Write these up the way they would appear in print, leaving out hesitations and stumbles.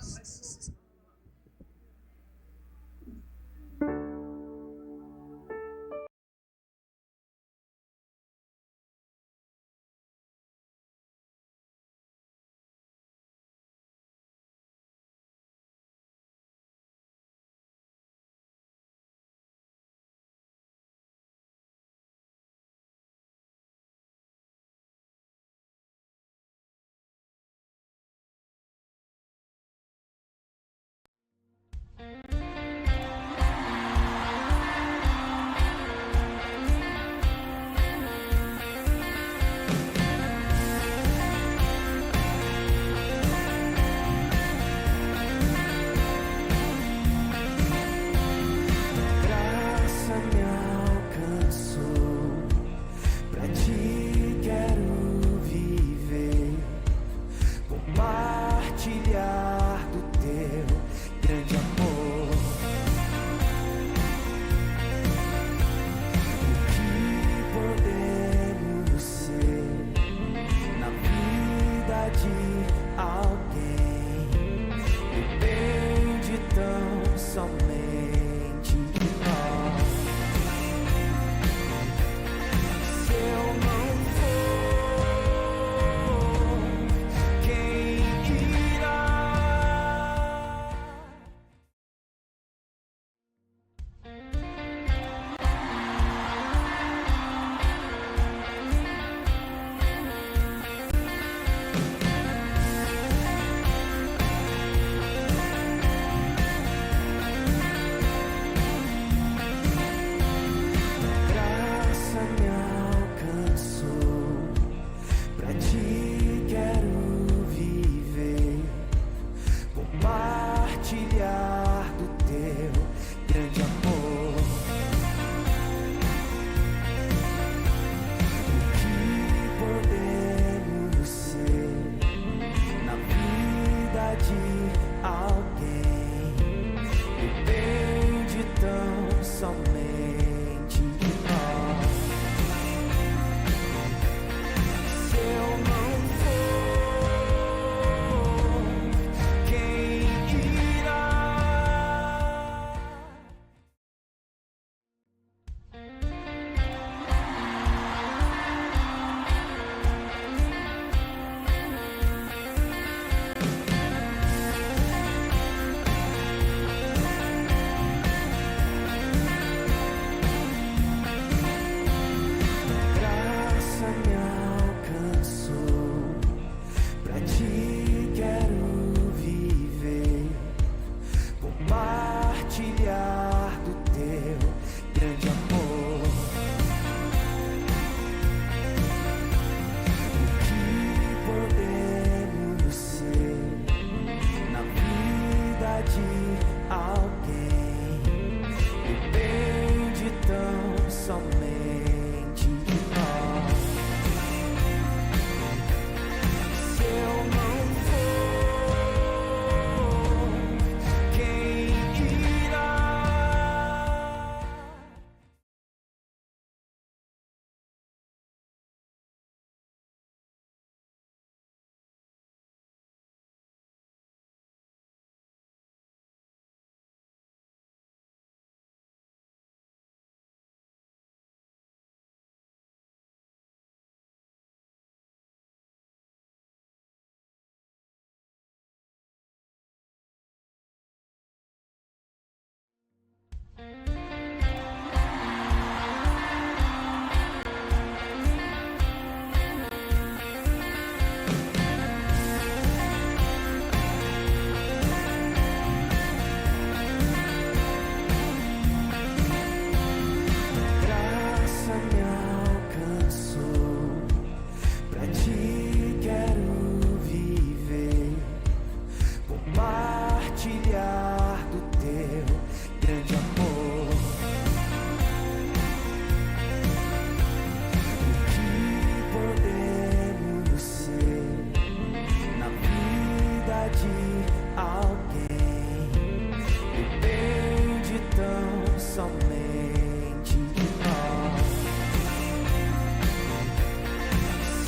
Se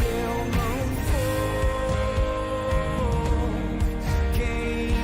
eu não for quem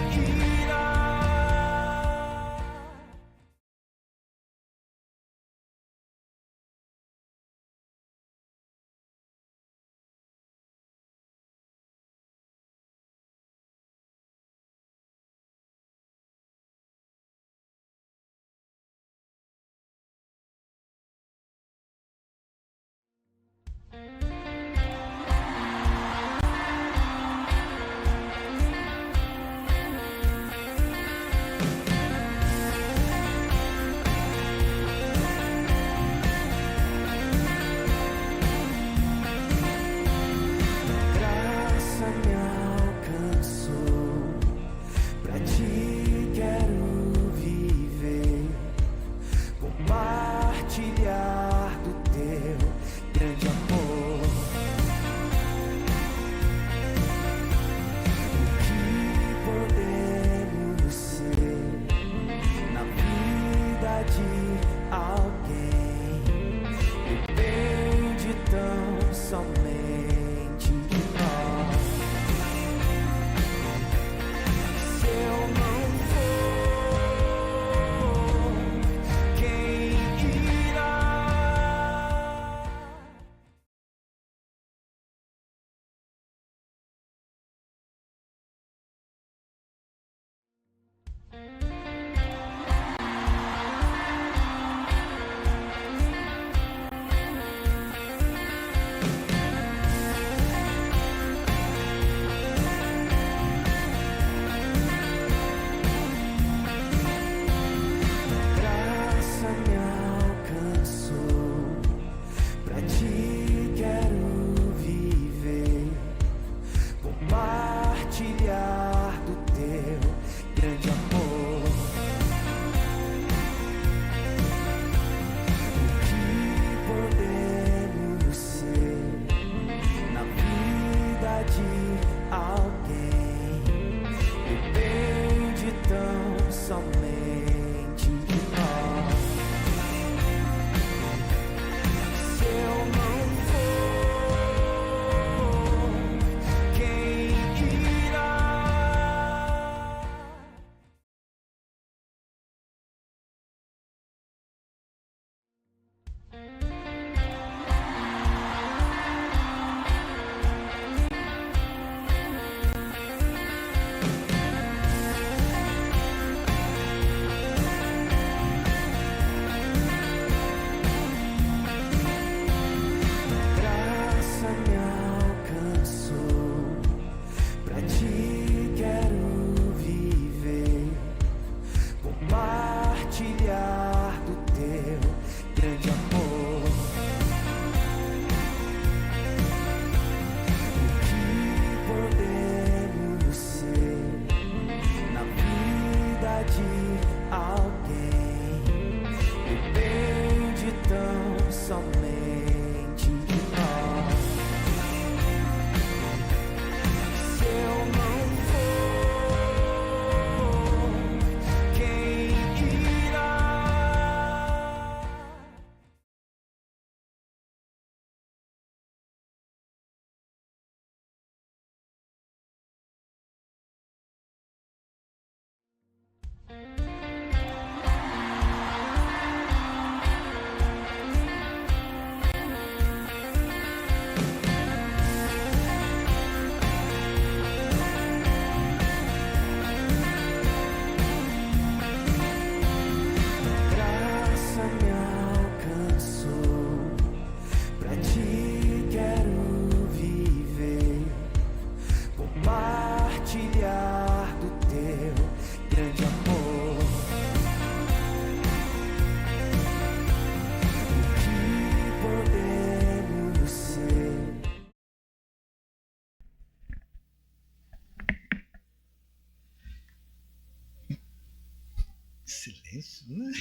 Silêncio, né?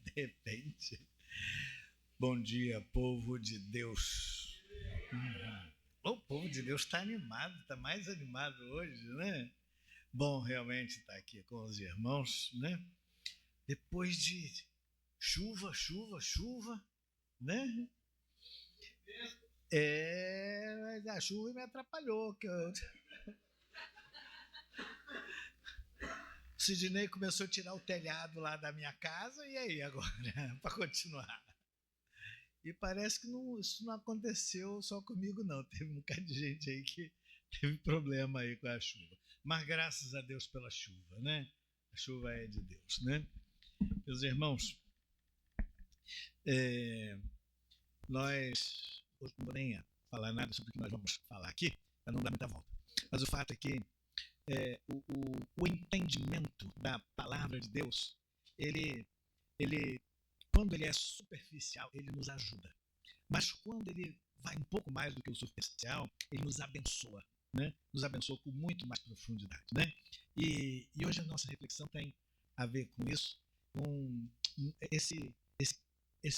De repente. Bom dia, povo de Deus. O povo de Deus está animado, está mais animado hoje, né? Bom realmente estar aqui com os irmãos, né? Depois de chuva, né? Mas a chuva me atrapalhou. O Sidney começou a tirar o telhado lá da minha casa, e aí agora, para continuar? E parece que isso não aconteceu só comigo, não. Teve um bocado de gente aí que teve problema aí com a chuva. Mas graças a Deus pela chuva, né? A chuva é de Deus, né? Meus irmãos, nós hoje não vou nem falar nada sobre o que nós vamos falar aqui, para não dar muita volta. Mas o fato é que o entendimento da palavra de Deus, ele, quando ele é superficial, ele nos ajuda. Mas quando ele vai um pouco mais do que o superficial, ele nos abençoa, né? Nos abençoa com muito mais profundidade, né? E hoje a nossa reflexão tem a ver com isso, com esse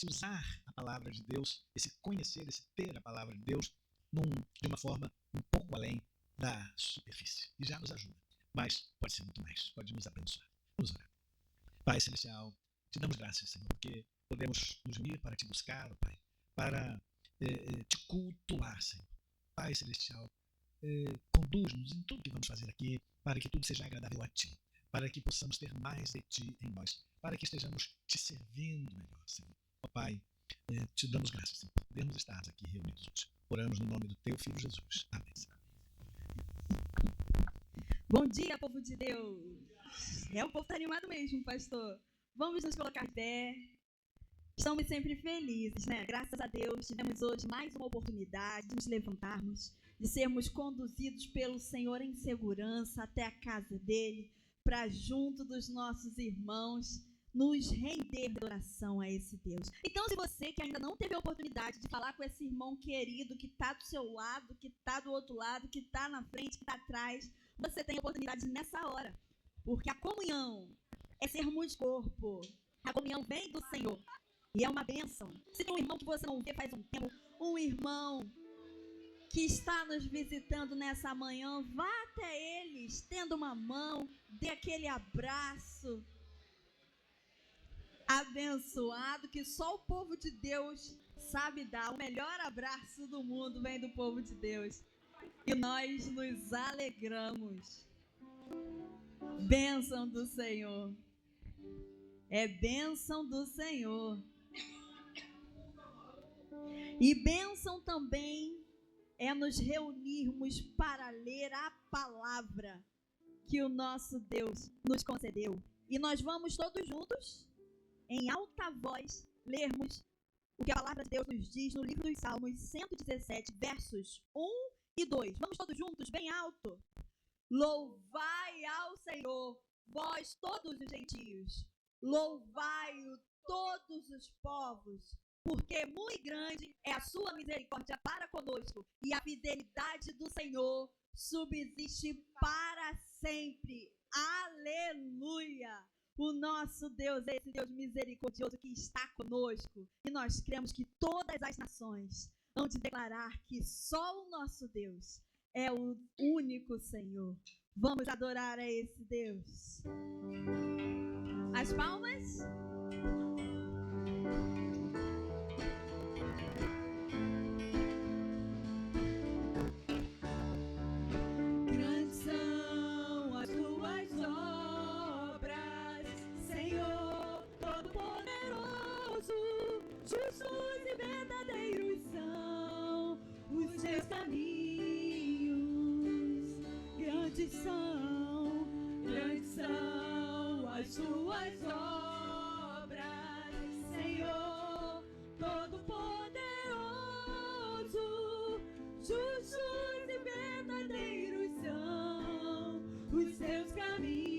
usar a palavra de Deus, esse conhecer, esse ter a palavra de Deus de uma forma um pouco além da superfície. E já nos ajuda, mas pode ser muito mais, pode nos abençoar. Vamos orar. Pai Celestial, te damos graças, Senhor, porque podemos nos unir para te buscar, ó Pai, para te cultuar, Senhor. Pai Celestial, conduz-nos em tudo que vamos fazer aqui, para que tudo seja agradável a Ti, para que possamos ter mais de Ti em nós, para que estejamos te servindo melhor, Senhor. Ó Pai, te damos graças, Senhor, por podermos estar aqui reunidos hoje. Oramos no nome do Teu Filho Jesus. Amém. Bom dia, povo de Deus! O povo está animado mesmo, pastor. Vamos nos colocar de pé. Estamos sempre felizes, né? Graças a Deus, tivemos hoje mais uma oportunidade de nos levantarmos, de sermos conduzidos pelo Senhor em segurança até a casa dele, para junto dos nossos irmãos, nos render de oração a esse Deus. Então, se você que ainda não teve a oportunidade de falar com esse irmão querido que está do seu lado, que está do outro lado, que está na frente, que está atrás, você tem a oportunidade nessa hora, porque a comunhão é sermos corpo. A comunhão vem do Senhor e é uma bênção. Se tem um irmão que você não vê faz um tempo, um irmão que está nos visitando nessa manhã, vá até ele, estenda uma mão, dê aquele abraço abençoado que só o povo de Deus sabe dar. O melhor abraço do mundo vem do povo de Deus. E nós nos alegramos. Bênção do Senhor. É bênção do Senhor. E bênção também é nos reunirmos para ler a palavra que o nosso Deus nos concedeu. E nós vamos todos juntos, em alta voz, lermos o que a palavra de Deus nos diz no livro dos Salmos 117, versos 1 e 2. Vamos todos juntos, bem alto. Louvai ao Senhor, vós todos os gentios. Louvai-o todos os povos, porque muito grande é a sua misericórdia para conosco, e a fidelidade do Senhor subsiste para sempre. Aleluia! O nosso Deus é esse Deus misericordioso que está conosco, e nós cremos que todas as nações hão de declarar que só o nosso Deus é o único Senhor. Vamos adorar a esse Deus. As palmas. Grandes são as tuas obras, Senhor Todo-Poderoso. Justos e verdadeiros são os teus caminhos. Grandes são as tuas obras, Senhor Todo-Poderoso. Justos e verdadeiros são os teus caminhos.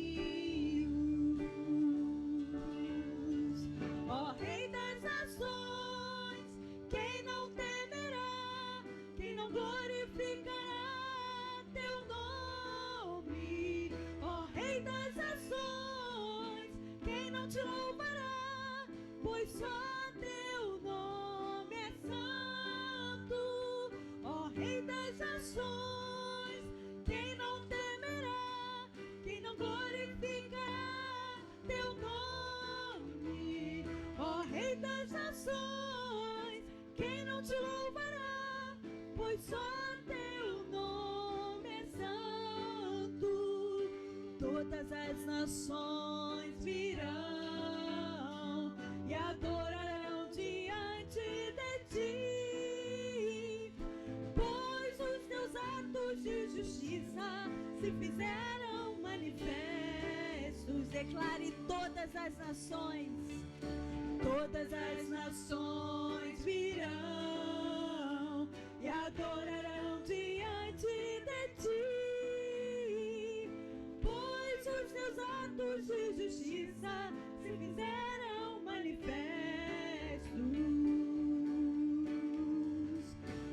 Ó Rei das nações, quem não temerá, quem não glorificará teu nome? Ó Rei das nações, quem não te louvará, pois só teu nome é santo. Ó Rei das nações, quem não temerá, quem não glorificará teu nome? Ó Rei das nações, quem não te louvará, pois só teu nome é santo. Todas as nações virão e adorarão diante de ti, pois os teus atos de justiça se fizeram manifestos. Declare todas as nações virão e adorarão diante de ti, pois os teus atos de justiça se fizeram manifestos.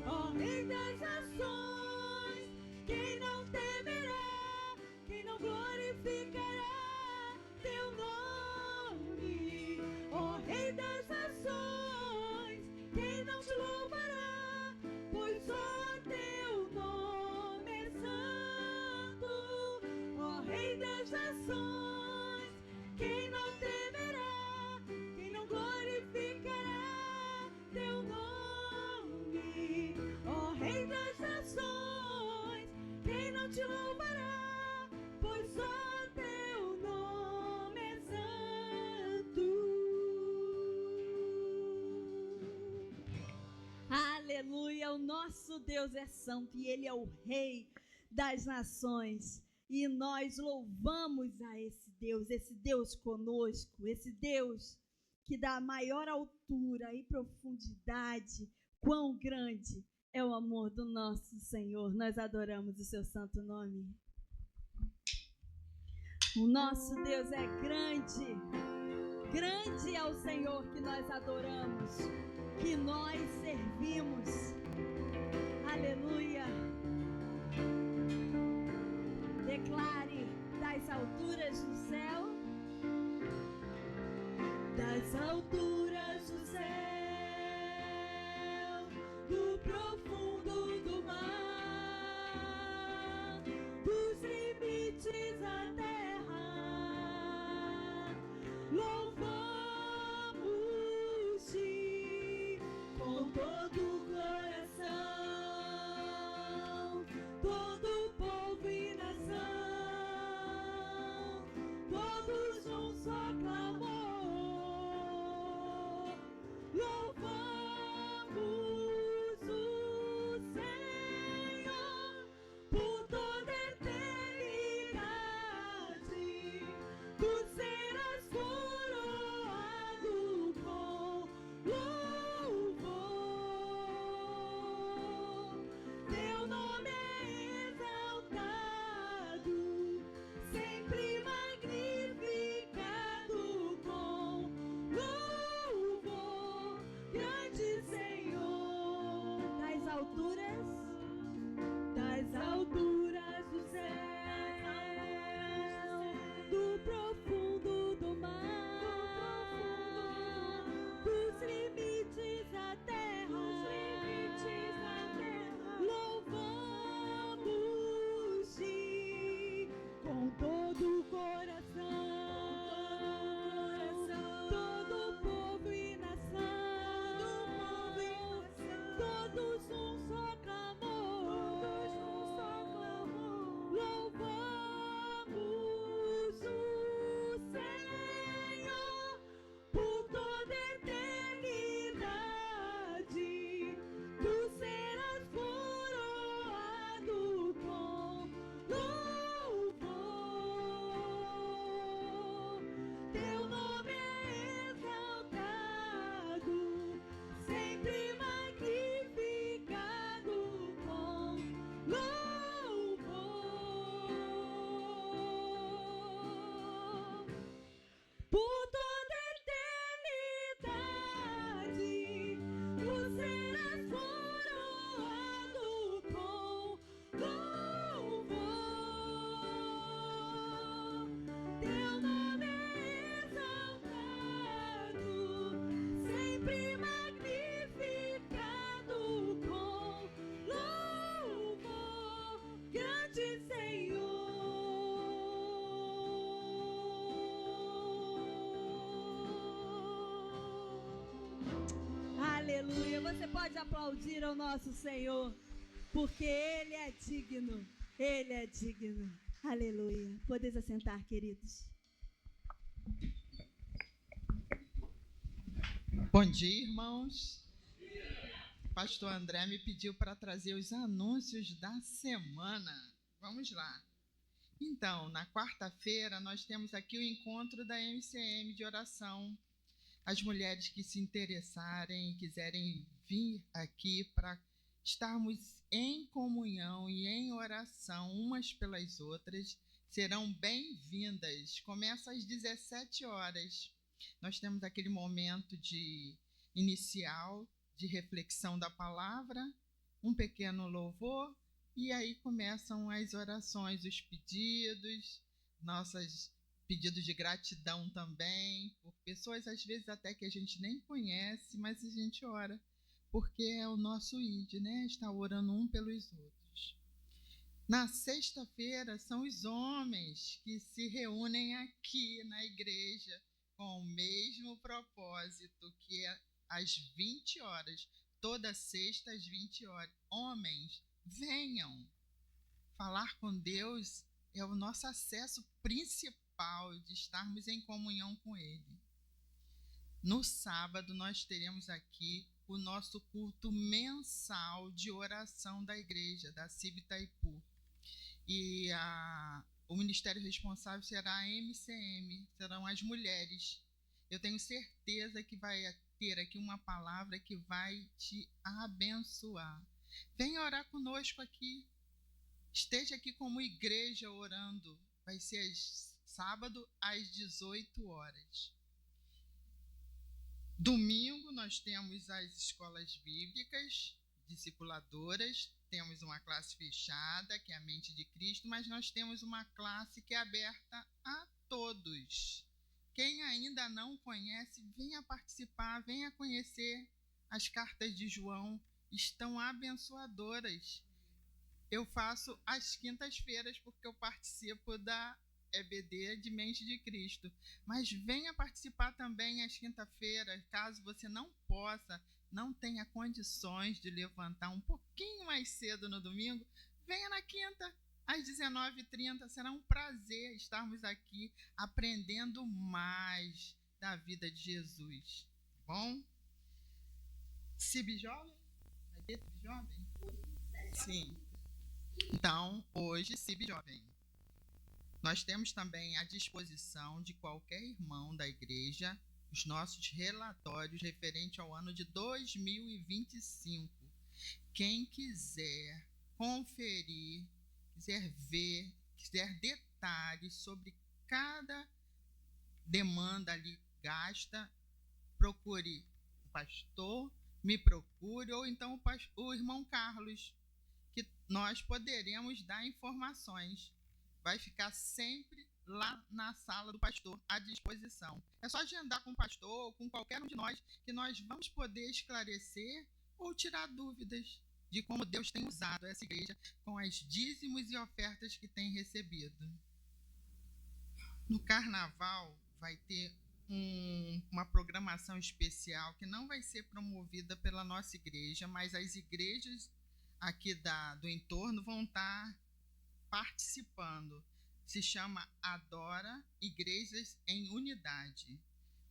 Ó Rei das nações, quem não temerá, quem não glorificará teu nome? Ó Rei das nações, quem não te louvará, pois só teu nome é santo. Ó Rei das nações, quem não temerá, quem não glorificará teu nome? Ó Rei das nações, quem não te louvará, pois só teu nome é santo. Aleluia, o nosso Deus é santo e Ele é o Rei das nações. E nós louvamos a esse Deus conosco, esse Deus que dá maior altura e profundidade. Quão grande é o amor do nosso Senhor. Nós adoramos o seu santo nome. O nosso Deus é grande. Grande é o Senhor que nós adoramos, que nós servimos. Aleluia. Declare das alturas do céu, das alturas do céu, do profundo do mar, dos limites da terra, louvamos-te com todo o coração, todo povo e nação, todos um só clamor. Louvamos o Senhor por toda a eternidade. Tu serás coroado com louvor. Teu nome é exaltado, sempre magnificado com louvor. Grande Senhor, das alturas do céu, do profundo do mar, dos limites da terra, louvamos-te com todo o coração, todo povo e nação, todos um só clamor. Louvamos o Senhor por toda a eternidade. Tu serás coroado com louvor. Teu nome é exaltado, sempre magnificado com louvor. Por toda a eternidade, tu serás coroado com louvor. Teu nome é exaltado, sempre magnificado com louvor. Grande Senhor. Aleluia. Você pode aplaudir ao nosso Senhor, porque Ele é digno. Ele é digno. Aleluia. Podeis assentar, queridos. Bom dia, irmãos. Pastor André me pediu para trazer os anúncios da semana. Vamos lá. Então, na quarta-feira, nós temos aqui o encontro da MCM de oração. As mulheres que se interessarem e quiserem vir aqui para estarmos em comunhão e em oração umas pelas outras, serão bem-vindas. Começa às 17 horas. Nós temos aquele momento inicial de reflexão da palavra, um pequeno louvor, e aí começam as orações, os pedidos, nossos pedidos de gratidão também, por pessoas às vezes até que a gente nem conhece, mas a gente ora, porque é o nosso ID, né? Está orando um pelos outros. Na sexta-feira são os homens que se reúnem aqui na igreja com o mesmo propósito, que é às 20 horas, toda sexta às 20 horas. Homens, venham. Falar com Deus é o nosso acesso principal de estarmos em comunhão com Ele. No sábado nós teremos aqui o nosso culto mensal de oração da igreja, da CIB Itaipu. E o ministério responsável será a MCM, serão as mulheres. Eu tenho certeza que vai ter aqui uma palavra que vai te abençoar. Venha orar conosco aqui. Esteja aqui como igreja orando. Vai ser sábado às 18 horas. Domingo nós temos as escolas bíblicas, discipuladoras, temos uma classe fechada, que é a Mente de Cristo, mas nós temos uma classe que é aberta a todos. Quem ainda não conhece, venha participar, venha conhecer as cartas de João, estão abençoadoras. Eu faço às quintas-feiras porque eu participo da EBD de Mente de Cristo. Mas venha participar também às quinta-feiras, caso você não possa, não tenha condições de levantar um pouquinho mais cedo no domingo, venha na quinta, às 19h30. Será um prazer estarmos aqui aprendendo mais da vida de Jesus. Bom? CIB Jovem? Vai ter CIB Jovem? Sim. Então, hoje, CIB Jovem. Nós temos também à disposição de qualquer irmão da igreja os nossos relatórios referentes ao ano de 2025. Quem quiser conferir, quiser ver, quiser detalhes sobre cada demanda ali gasta, procure o pastor, me procure, ou então o irmão Carlos, que nós poderemos dar informações. Vai ficar sempre lá na sala do pastor à disposição. É só agendar com o pastor ou com qualquer um de nós que nós vamos poder esclarecer ou tirar dúvidas de como Deus tem usado essa igreja com as dízimos e ofertas que tem recebido. No carnaval vai ter uma programação especial que não vai ser promovida pela nossa igreja, mas as igrejas aqui do entorno vão estar participando. Se chama Adora Igrejas em Unidade.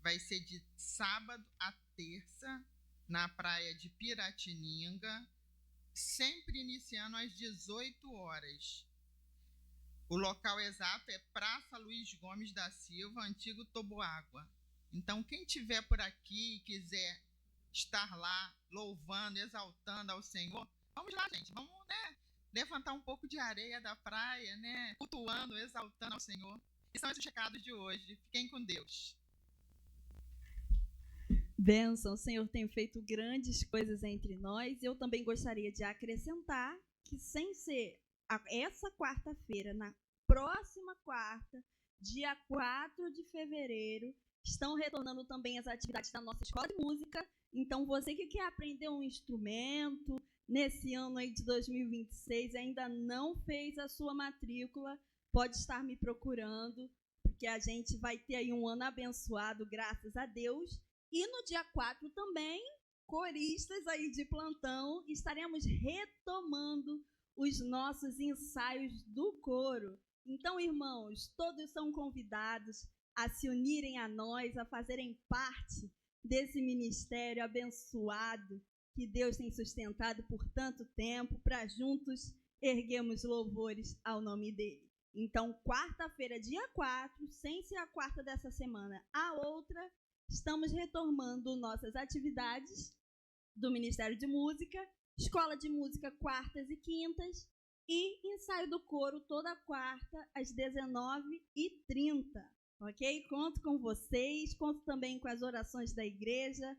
Vai ser de sábado a terça na praia de Piratininga, sempre iniciando às 18 horas. O local exato é Praça Luiz Gomes da Silva, antigo Toboágua. Então, quem estiver por aqui e quiser estar lá louvando, exaltando ao Senhor, vamos lá, gente, vamos, né, levantar um pouco de areia da praia, né, cultuando, exaltando ao Senhor. E são esses recados de hoje. Fiquem com Deus. Bênção, o Senhor tem feito grandes coisas entre nós. Eu também gostaria de acrescentar que, sem ser essa quarta-feira, na próxima quarta, dia 4 de fevereiro, estão retornando também as atividades da nossa escola de música. Então, você que quer aprender um instrumento nesse ano aí de 2026, ainda não fez a sua matrícula, pode estar me procurando, porque a gente vai ter aí um ano abençoado, graças a Deus. E no dia 4 também, coristas aí de plantão, estaremos retomando os nossos ensaios do coro. Então, irmãos, todos são convidados a se unirem a nós, a fazerem parte desse ministério abençoado que Deus tem sustentado por tanto tempo, para juntos erguermos louvores ao nome dele. Então, quarta-feira, dia 4, sem ser a quarta dessa semana, a outra, estamos retomando nossas atividades do Ministério de Música. escola de música quartas e quintas e ensaio do coro toda quarta às 19h30, ok? Conto com vocês, conto também com as orações da igreja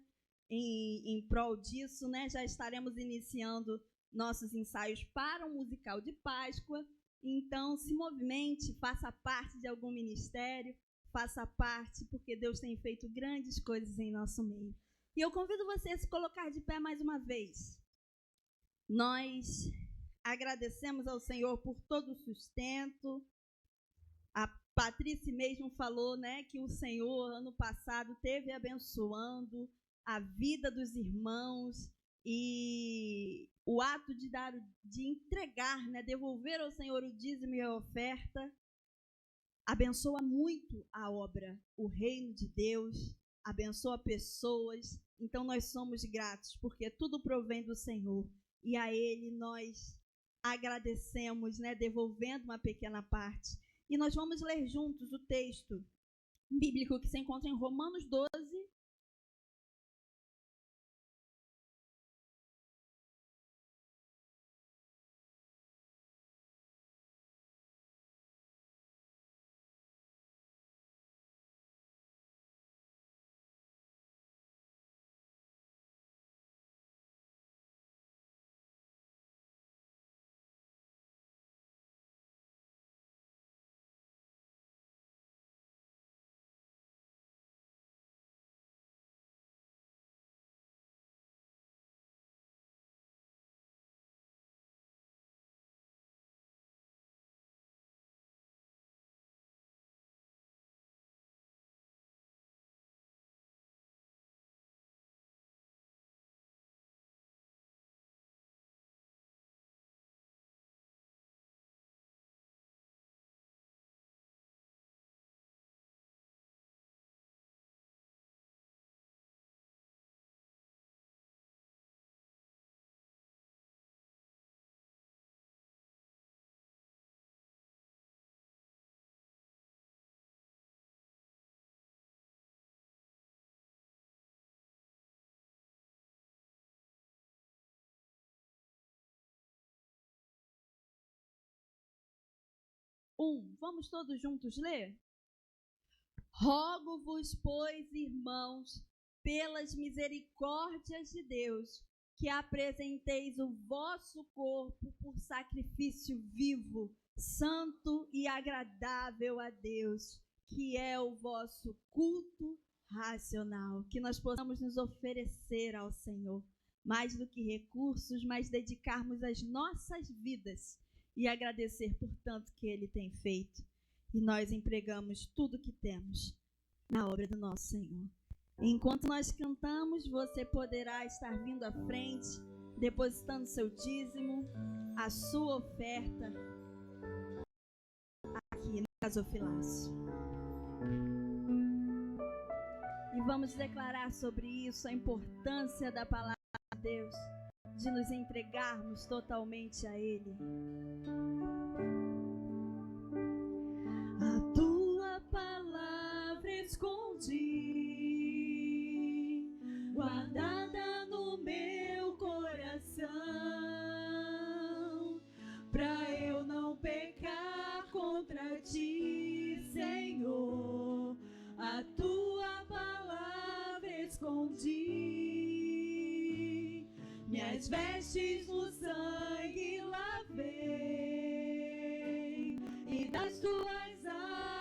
em prol disso, né? Já estaremos iniciando nossos ensaios para o musical de Páscoa. Então, se movimente, faça parte de algum ministério, faça parte, porque Deus tem feito grandes coisas em nosso meio. E eu convido você a se colocar de pé mais uma vez. Nós agradecemos ao Senhor por todo o sustento. A Patrícia mesmo falou, né, que o Senhor, ano passado, teve abençoando a vida dos irmãos e o ato de entregar, né, devolver ao Senhor o dízimo e a oferta, abençoa muito a obra, o reino de Deus, abençoa pessoas. Então nós somos gratos, porque tudo provém do Senhor e a Ele nós agradecemos, né, devolvendo uma pequena parte. E nós vamos ler juntos o texto bíblico que se encontra em Romanos 12, vamos todos juntos ler? Rogo-vos, pois, irmãos, pelas misericórdias de Deus, que apresenteis o vosso corpo por sacrifício vivo, santo e agradável a Deus, que é o vosso culto racional. Que nós possamos nos oferecer ao Senhor, mais do que recursos, mas dedicarmos as nossas vidas e agradecer por tanto que Ele tem feito. E nós empregamos tudo que temos na obra do nosso Senhor. Enquanto nós cantamos, você poderá estar vindo à frente, depositando seu dízimo, a sua oferta, aqui no gasofilácio. E vamos declarar sobre isso a importância da palavra de Deus, de nos entregarmos totalmente a Ele. A tua palavra escondi, guardada no meu coração, pra eu não pecar contra ti, Senhor. A tua palavra escondi, minhas vestes no sangue lavei, e das tuas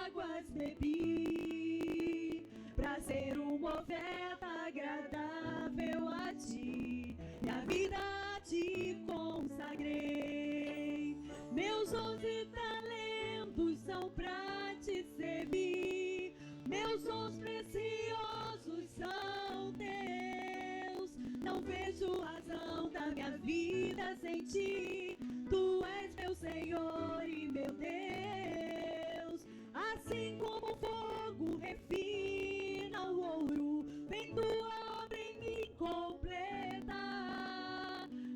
águas bebi, pra ser uma oferta agradável a ti. Minha vida a ti consagrei, meus 11 talentos são pra te servir, meus dons preciosos são teus. Não vejo razão da minha vida sem ti. Tu és meu Senhor e meu Deus. Assim como o fogo refina o ouro, vem tua obra em mim completa,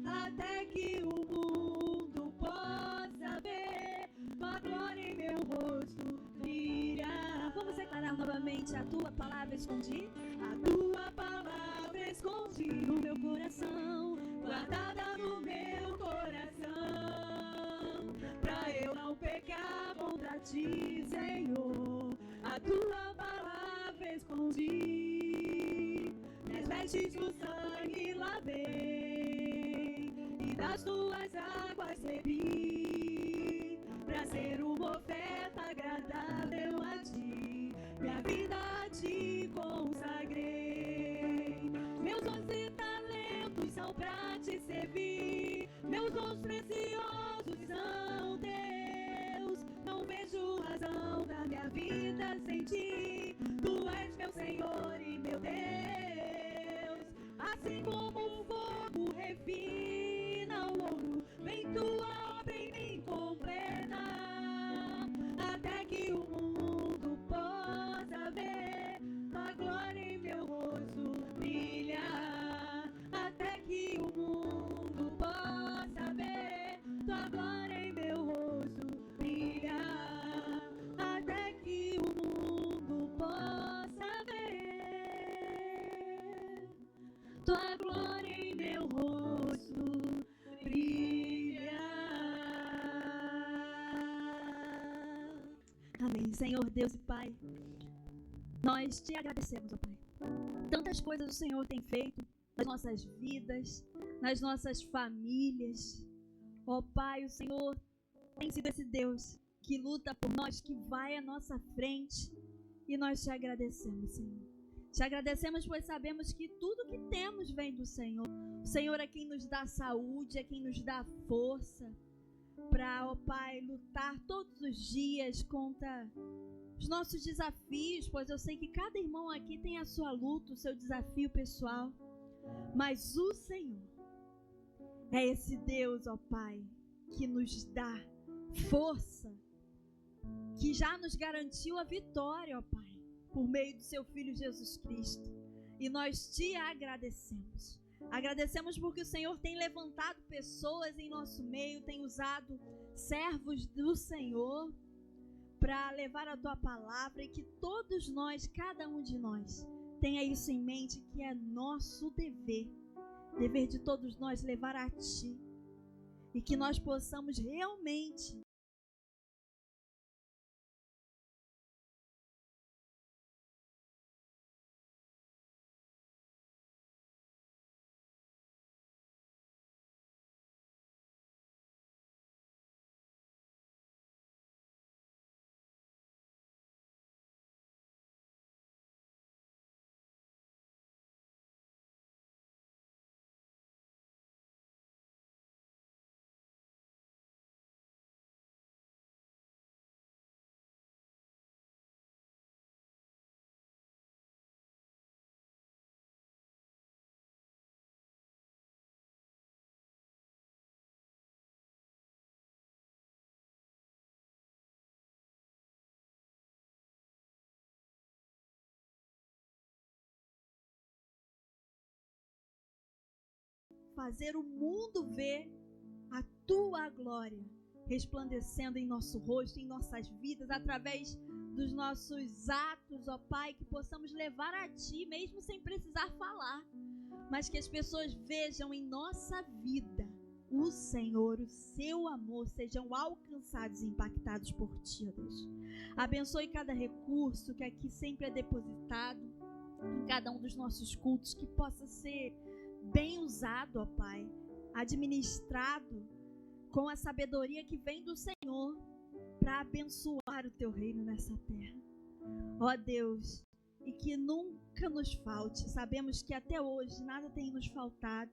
até que o mundo possa ver tua glória em meu rosto brilhar. Vamos declarar novamente: a tua palavra escondi, a tua palavra escondi no meu coração, guardada no pecar contra ti, Senhor. A tua palavra escondi, minhas vestes do sangue lavei, e das tuas águas bebi, pra ser uma oferta agradável a ti, minha vida a ti consagrei. Meus 11 talentos são pra te servir, meus dons preciosos são teus. Não vejo razão da minha vida sem ti, tu és meu Senhor e meu Deus. Assim como o fogo refina o ouro, vem tua obra em mim completa, até que o mundo possa ver tua glória em meu rosto brilhar, até que o mundo possa ver tua glória em meu rosto brilhar, até que o mundo possa ver tua glória em meu rosto brilhar. Amém. Senhor Deus e Pai, nós te agradecemos, ó Pai. Tantas coisas o Senhor tem feito nas nossas vidas, nas nossas famílias. Ó Pai, o Senhor tem sido esse Deus que luta por nós, que vai à nossa frente. E nós te agradecemos, Senhor. Te agradecemos, pois sabemos que tudo que temos vem do Senhor. O Senhor é quem nos dá saúde, é quem nos dá força para, ó Pai, lutar todos os dias contra os nossos desafios, pois eu sei que cada irmão aqui tem a sua luta, o seu desafio pessoal. Mas o Senhor é esse Deus, ó Pai, que nos dá força, que já nos garantiu a vitória, ó Pai, por meio do seu Filho Jesus Cristo. E nós te agradecemos. Agradecemos porque o Senhor tem levantado pessoas em nosso meio, tem usado servos do Senhor para levar a tua palavra, e que todos nós, cada um de nós, tenha isso em mente, que é nosso dever de todos nós levar a ti, e que nós possamos realmente fazer o mundo ver a tua glória resplandecendo em nosso rosto, em nossas vidas, através dos nossos atos, ó Pai, que possamos levar a ti, mesmo sem precisar falar, mas que as pessoas vejam em nossa vida o Senhor, o seu amor, sejam alcançados e impactados por ti, ó Deus. Abençoe cada recurso que aqui sempre é depositado em cada um dos nossos cultos, que possa ser bem usado, ó Pai, administrado com a sabedoria que vem do Senhor para abençoar o teu reino nessa terra. Ó Deus, e que nunca nos falte. Sabemos que até hoje nada tem nos faltado.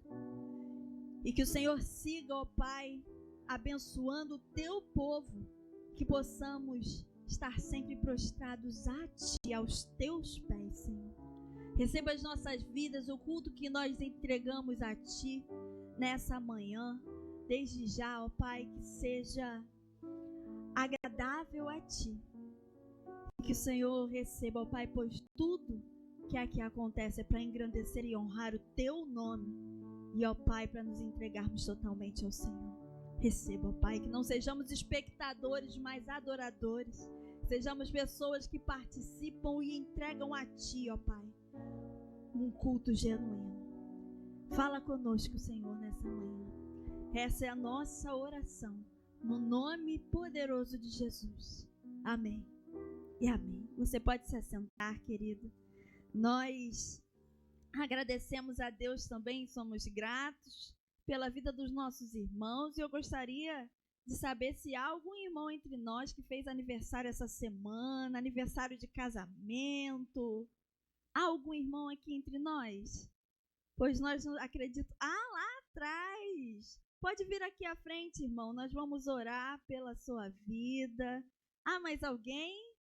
E que o Senhor siga, ó Pai, abençoando o teu povo, que possamos estar sempre prostrados a ti, aos teus pés, Senhor. Receba as nossas vidas, o culto que nós entregamos a ti nessa manhã. Desde já, ó Pai, que seja agradável a ti. Que o Senhor receba, ó Pai, pois tudo que aqui acontece é para engrandecer e honrar o teu nome. E, ó Pai, para nos entregarmos totalmente ao Senhor. Receba, ó Pai, que não sejamos espectadores, mas adoradores. Sejamos pessoas que participam e entregam a ti, ó Pai, um culto genuíno. Fala conosco, Senhor, nessa manhã. Essa é a nossa oração, no nome poderoso de Jesus. Amém e amém. Você pode se assentar, querido. Nós agradecemos a Deus também, somos gratos pela vida dos nossos irmãos, e eu gostaria de saber se há algum irmão entre nós que fez aniversário essa semana, aniversário de casamento. Há algum irmão aqui entre nós? Pois nós não acreditamos. Lá atrás! Pode vir aqui à frente, irmão, nós vamos orar pela sua vida. Mais alguém?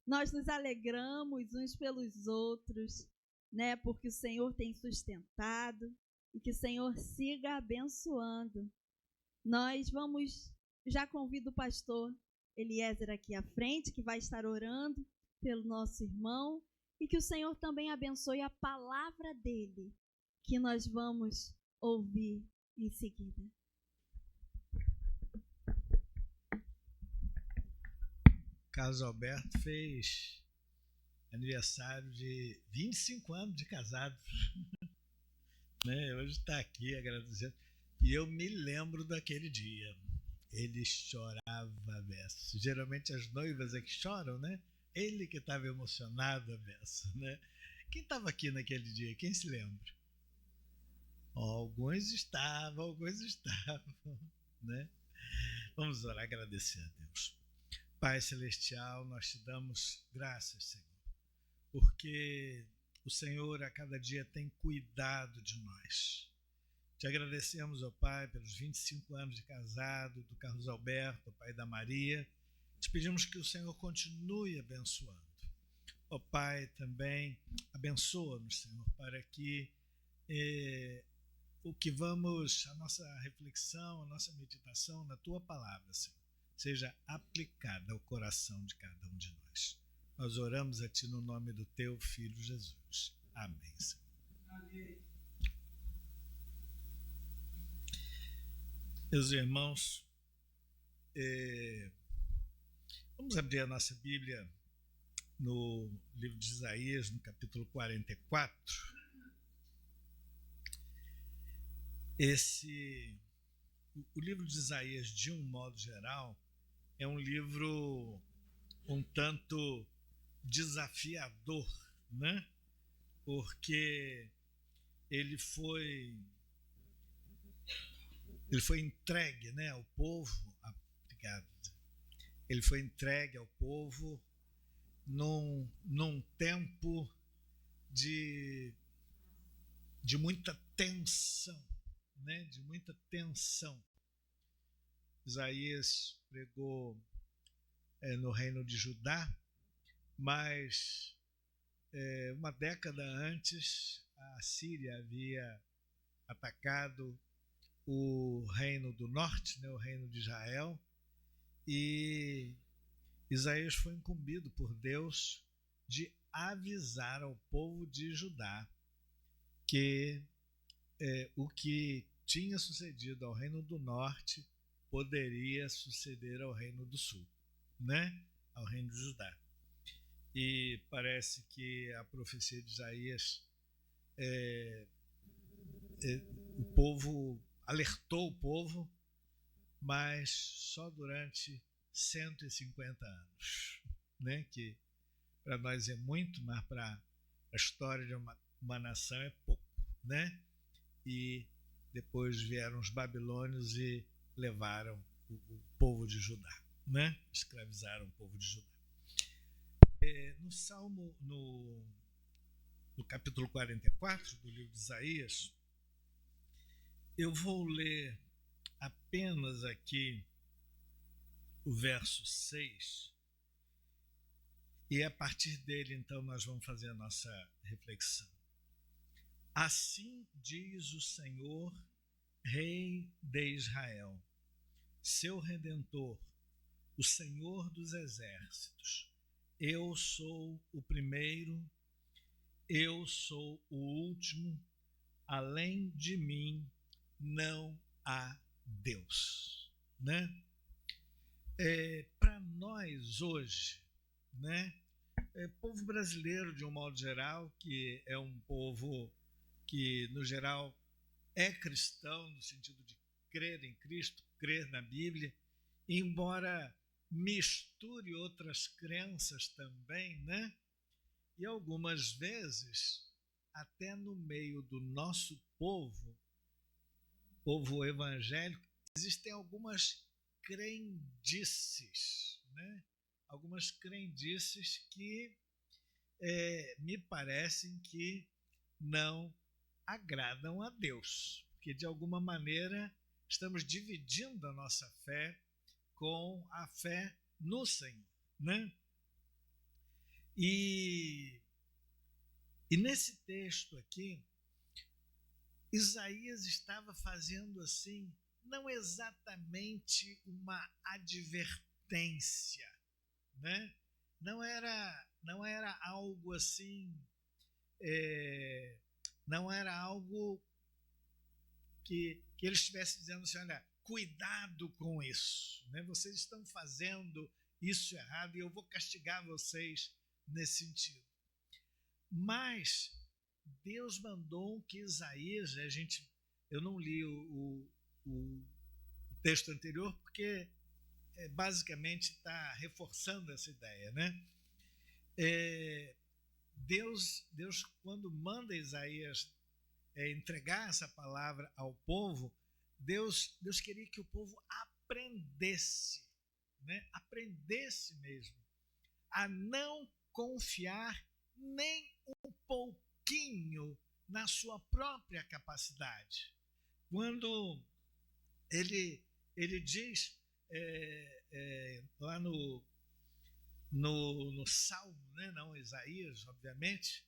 Nós nos alegramos uns pelos outros, né? Porque o Senhor tem sustentado e que o Senhor siga abençoando. Já convido o pastor Eliezer aqui à frente, que vai estar orando pelo nosso irmão, e que o Senhor também abençoe a palavra dele, que nós vamos ouvir em seguida. Carlos Alberto fez aniversário de 25 anos de casados. Né? Hoje está aqui agradecendo. E eu me lembro daquele dia. Ele chorava a beça. Geralmente as noivas é que choram, né? Ele que estava emocionado a beça, né? Quem estava aqui naquele dia? Quem se lembra? Alguns estavam, né? Vamos orar, agradecer a Deus. Pai Celestial, nós te damos graças, Senhor, porque o Senhor a cada dia tem cuidado de nós. Te agradecemos, ó Pai, pelos 25 anos de casado do Carlos Alberto, pai da Maria. Te pedimos que o Senhor continue abençoando. Ó Pai, também abençoa-nos, Senhor, para que a nossa reflexão, a nossa meditação na Tua palavra, Senhor, seja aplicada ao coração de cada um de nós. Nós oramos a Ti no nome do Teu Filho Jesus. Amém, Senhor. Amém. Meus irmãos, vamos abrir a nossa Bíblia no livro de Isaías, no capítulo 44. O livro de Isaías, de um modo geral, é um livro um tanto desafiador, né? Porque ele foi entregue, né, ao povo. Obrigado. Ele foi entregue ao povo num tempo de muita tensão, né? De muita tensão. Isaías pregou no reino de Judá, mas uma década antes a Síria havia atacado o reino do norte, né, o reino de Israel, e Isaías foi incumbido por Deus de avisar ao povo de Judá que o que tinha sucedido ao reino do norte poderia suceder ao reino do sul, né? Ao reino de Judá. E parece que a profecia de Isaías, o povo alertou o povo, mas só durante 150 anos, né? Que para nós é muito, mas para a história de uma nação é pouco, né? E depois vieram os babilônios e levaram o povo de Judá, né? Escravizaram o povo de Judá. No Salmo, no capítulo 44 do livro de Isaías, eu vou ler apenas aqui o verso 6, e a partir dele, então, nós vamos fazer a nossa reflexão. Assim diz o Senhor, Rei de Israel, seu Redentor, o Senhor dos exércitos. Eu sou o primeiro, eu sou o último, além de mim não há Deus, né? Para nós hoje, né? Povo brasileiro, de um modo geral, que é um povo que, no geral, é cristão, no sentido de crer em Cristo, crer na Bíblia, embora misture outras crenças também, né? E algumas vezes, até no meio do nosso povo evangélico, existem algumas crendices, né? Algumas crendices que me parecem que não agradam a Deus, porque de alguma maneira estamos dividindo a nossa fé com a fé no Senhor, né? E nesse texto aqui, Isaías estava fazendo assim, não exatamente uma advertência, né? Não era algo assim, não era algo que ele estivesse dizendo assim, olha, cuidado com isso, né? Vocês estão fazendo isso errado e eu vou castigar vocês nesse sentido. Mas Deus mandou que Isaías, eu não li o texto anterior porque basicamente está reforçando essa ideia, né? Deus, quando manda Isaías entregar essa palavra ao povo, Deus queria que o povo aprendesse, né? Aprendesse mesmo a não confiar nem um pouquinho na sua própria capacidade. Quando ele diz lá no Salmo, né? Não Isaías, obviamente,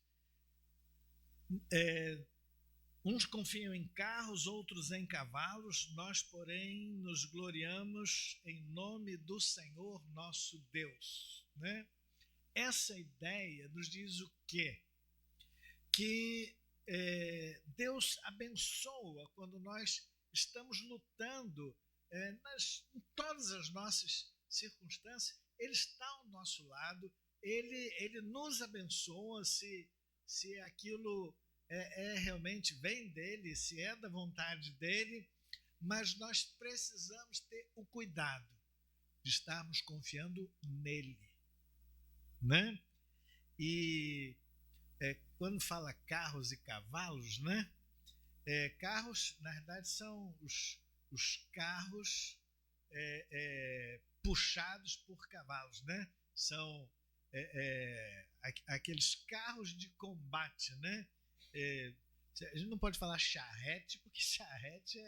uns confiam em carros, outros em cavalos, nós, porém, nos gloriamos em nome do Senhor nosso Deus, né? Essa ideia nos diz o quê? Que Deus abençoa quando nós estamos lutando em todas as nossas circunstâncias. Ele está ao nosso lado, ele nos abençoa se aquilo realmente vem dele, se é da vontade dele, mas nós precisamos ter o cuidado de estarmos confiando nele, né? E quando fala carros e cavalos, né? Carros, na verdade, são os carros puxados por cavalos, né? São aqueles carros de combate, né? A gente não pode falar charrete, porque charrete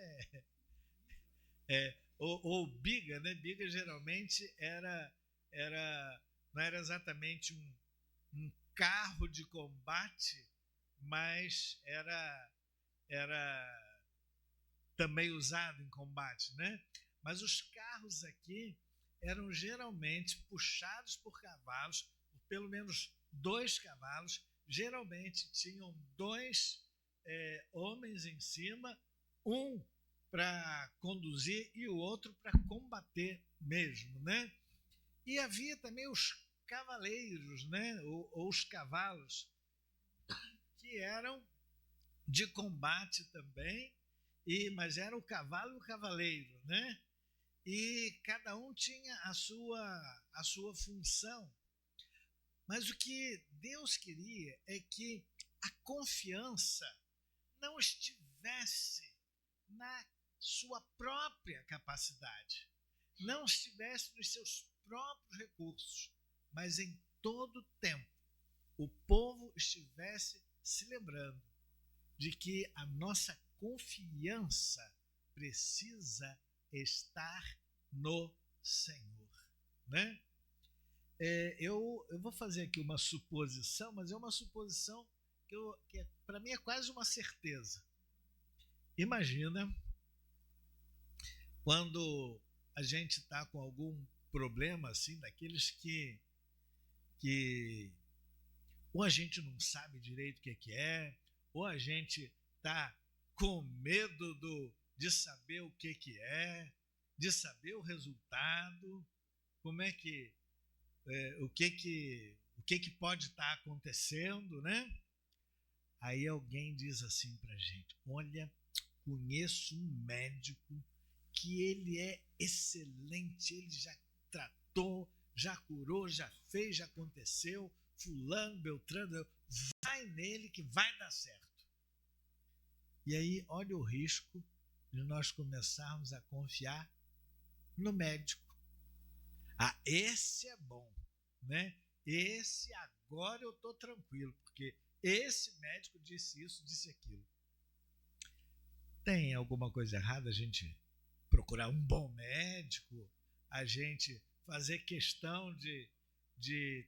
ou biga, né? Biga geralmente não era exatamente um carro de combate, mas era também usado em combate, né? Mas os carros aqui eram geralmente puxados por cavalos, por pelo menos 2 cavalos, geralmente tinham 2 homens em cima, um para conduzir e o outro para combater mesmo, né? E havia também os cavaleiros, né? Ou os cavalos, que eram de combate também, mas era o cavalo e o cavaleiro, né? E cada um tinha a sua função. Mas o que Deus queria é que a confiança não estivesse na sua própria capacidade, não estivesse nos seus próprios recursos, mas em todo tempo o povo estivesse se lembrando de que a nossa confiança precisa estar no Senhor, né? Eu vou fazer aqui uma suposição, mas é uma suposição que para mim é quase uma certeza. Imagina quando a gente está com algum problema assim, daqueles que ou a gente não sabe direito o que é, ou a gente está com medo de saber o que é, de saber o resultado, como é que o que pode estar acontecendo, né? Aí alguém diz assim para a gente: olha, conheço um médico que ele é excelente, ele já tratou, já curou, já fez, já aconteceu, fulano, beltrano, vai nele que vai dar certo. E aí, olha o risco de nós começarmos a confiar no médico. Ah, esse é bom, né? Esse agora eu estou tranquilo, porque esse médico disse isso, disse aquilo. Tem alguma coisa errada a gente procurar um bom médico, a gente fazer questão de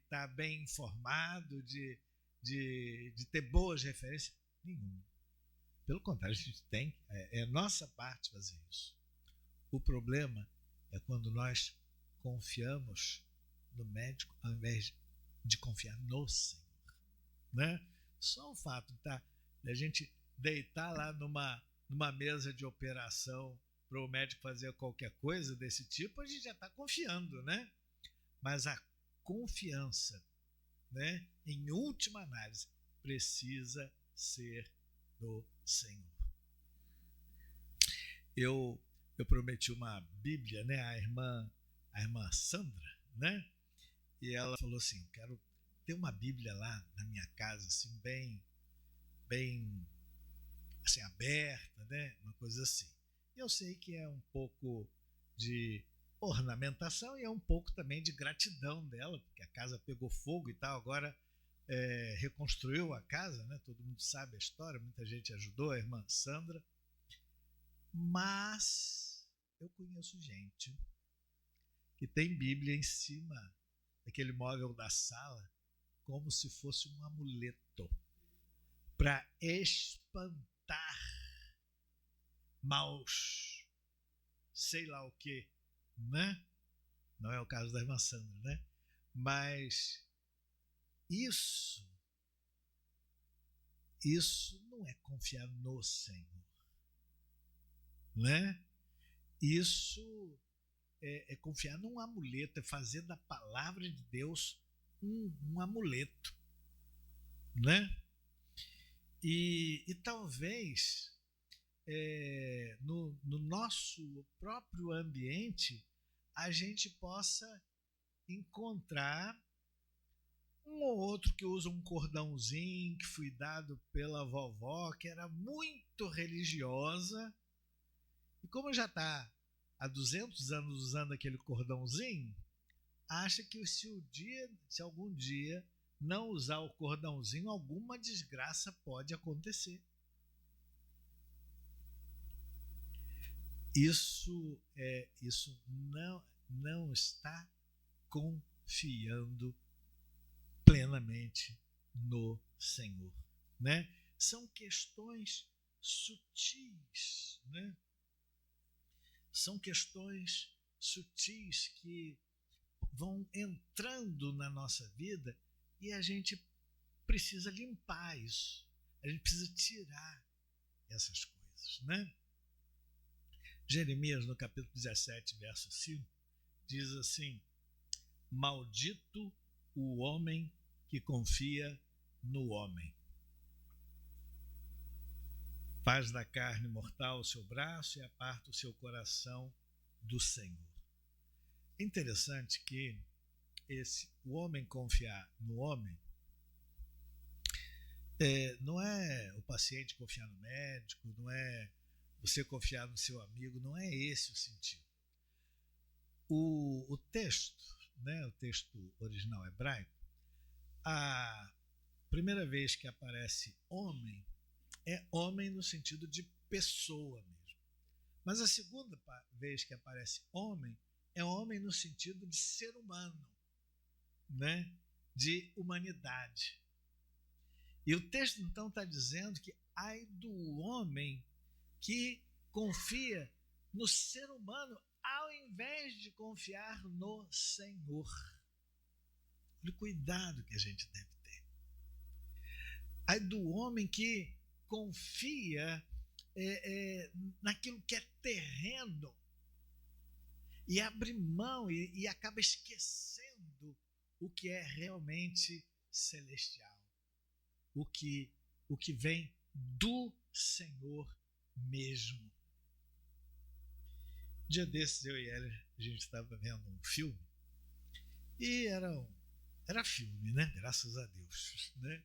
estar bem informado, de ter boas referências? Nenhuma. Pelo contrário, a gente tem, é nossa parte fazer isso. O problema é quando nós confiamos no médico ao invés de confiar no Senhor, né? Só o fato de a gente deitar lá numa mesa de operação para o médico fazer qualquer coisa desse tipo, a gente já está confiando, né? Mas a confiança, né, em última análise, precisa ser no Senhor. Eu prometi uma Bíblia, né, a irmã Sandra, né? E ela falou assim: quero ter uma Bíblia lá na minha casa, assim, bem assim, aberta, né? Uma coisa assim. Eu sei que é um pouco de ornamentação e é um pouco também de gratidão dela, porque a casa pegou fogo e tal, agora reconstruiu a casa, né? Todo mundo sabe a história, muita gente ajudou, a irmã Sandra. Mas eu conheço gente que tem Bíblia em cima daquele móvel da sala como se fosse um amuleto para espantar maus, sei lá o que, né? Não é o caso da irmã Sandra, né? Mas isso não é confiar no Senhor, né? Isso é confiar num amuleto, é fazer da palavra de Deus um amuleto, né? E talvez no nosso próprio ambiente a gente possa encontrar um ou outro que usa um cordãozinho que foi dado pela vovó, que era muito religiosa, e como já está há 200 anos usando aquele cordãozinho, acha que se algum dia não usar o cordãozinho, alguma desgraça pode acontecer. Isso não está confiando plenamente no Senhor, né? São questões sutis, né? São questões sutis que vão entrando na nossa vida e a gente precisa limpar isso. A gente precisa tirar essas coisas, né? Jeremias, no capítulo 17, verso 5, diz assim: maldito o homem que confia no homem. Faz da carne mortal o seu braço e aparta o seu coração do Senhor. É interessante que o homem confiar no homem não é o paciente confiar no médico, não é você confiar no seu amigo, não é esse o sentido. O texto, né, o texto original hebraico, a primeira vez que aparece homem, é homem no sentido de pessoa mesmo. Mas a segunda vez que aparece homem, é homem no sentido de ser humano, né? De humanidade. E o texto então está dizendo que ai do homem que confia no ser humano ao invés de confiar no Senhor. Olha o cuidado que a gente deve ter. Ai do homem que confia naquilo que é terreno e abre mão e acaba esquecendo o que é realmente celestial, o que vem do Senhor mesmo. Um dia desses, eu e ela, a gente estava vendo um filme, e era filme, né? Graças a Deus, né?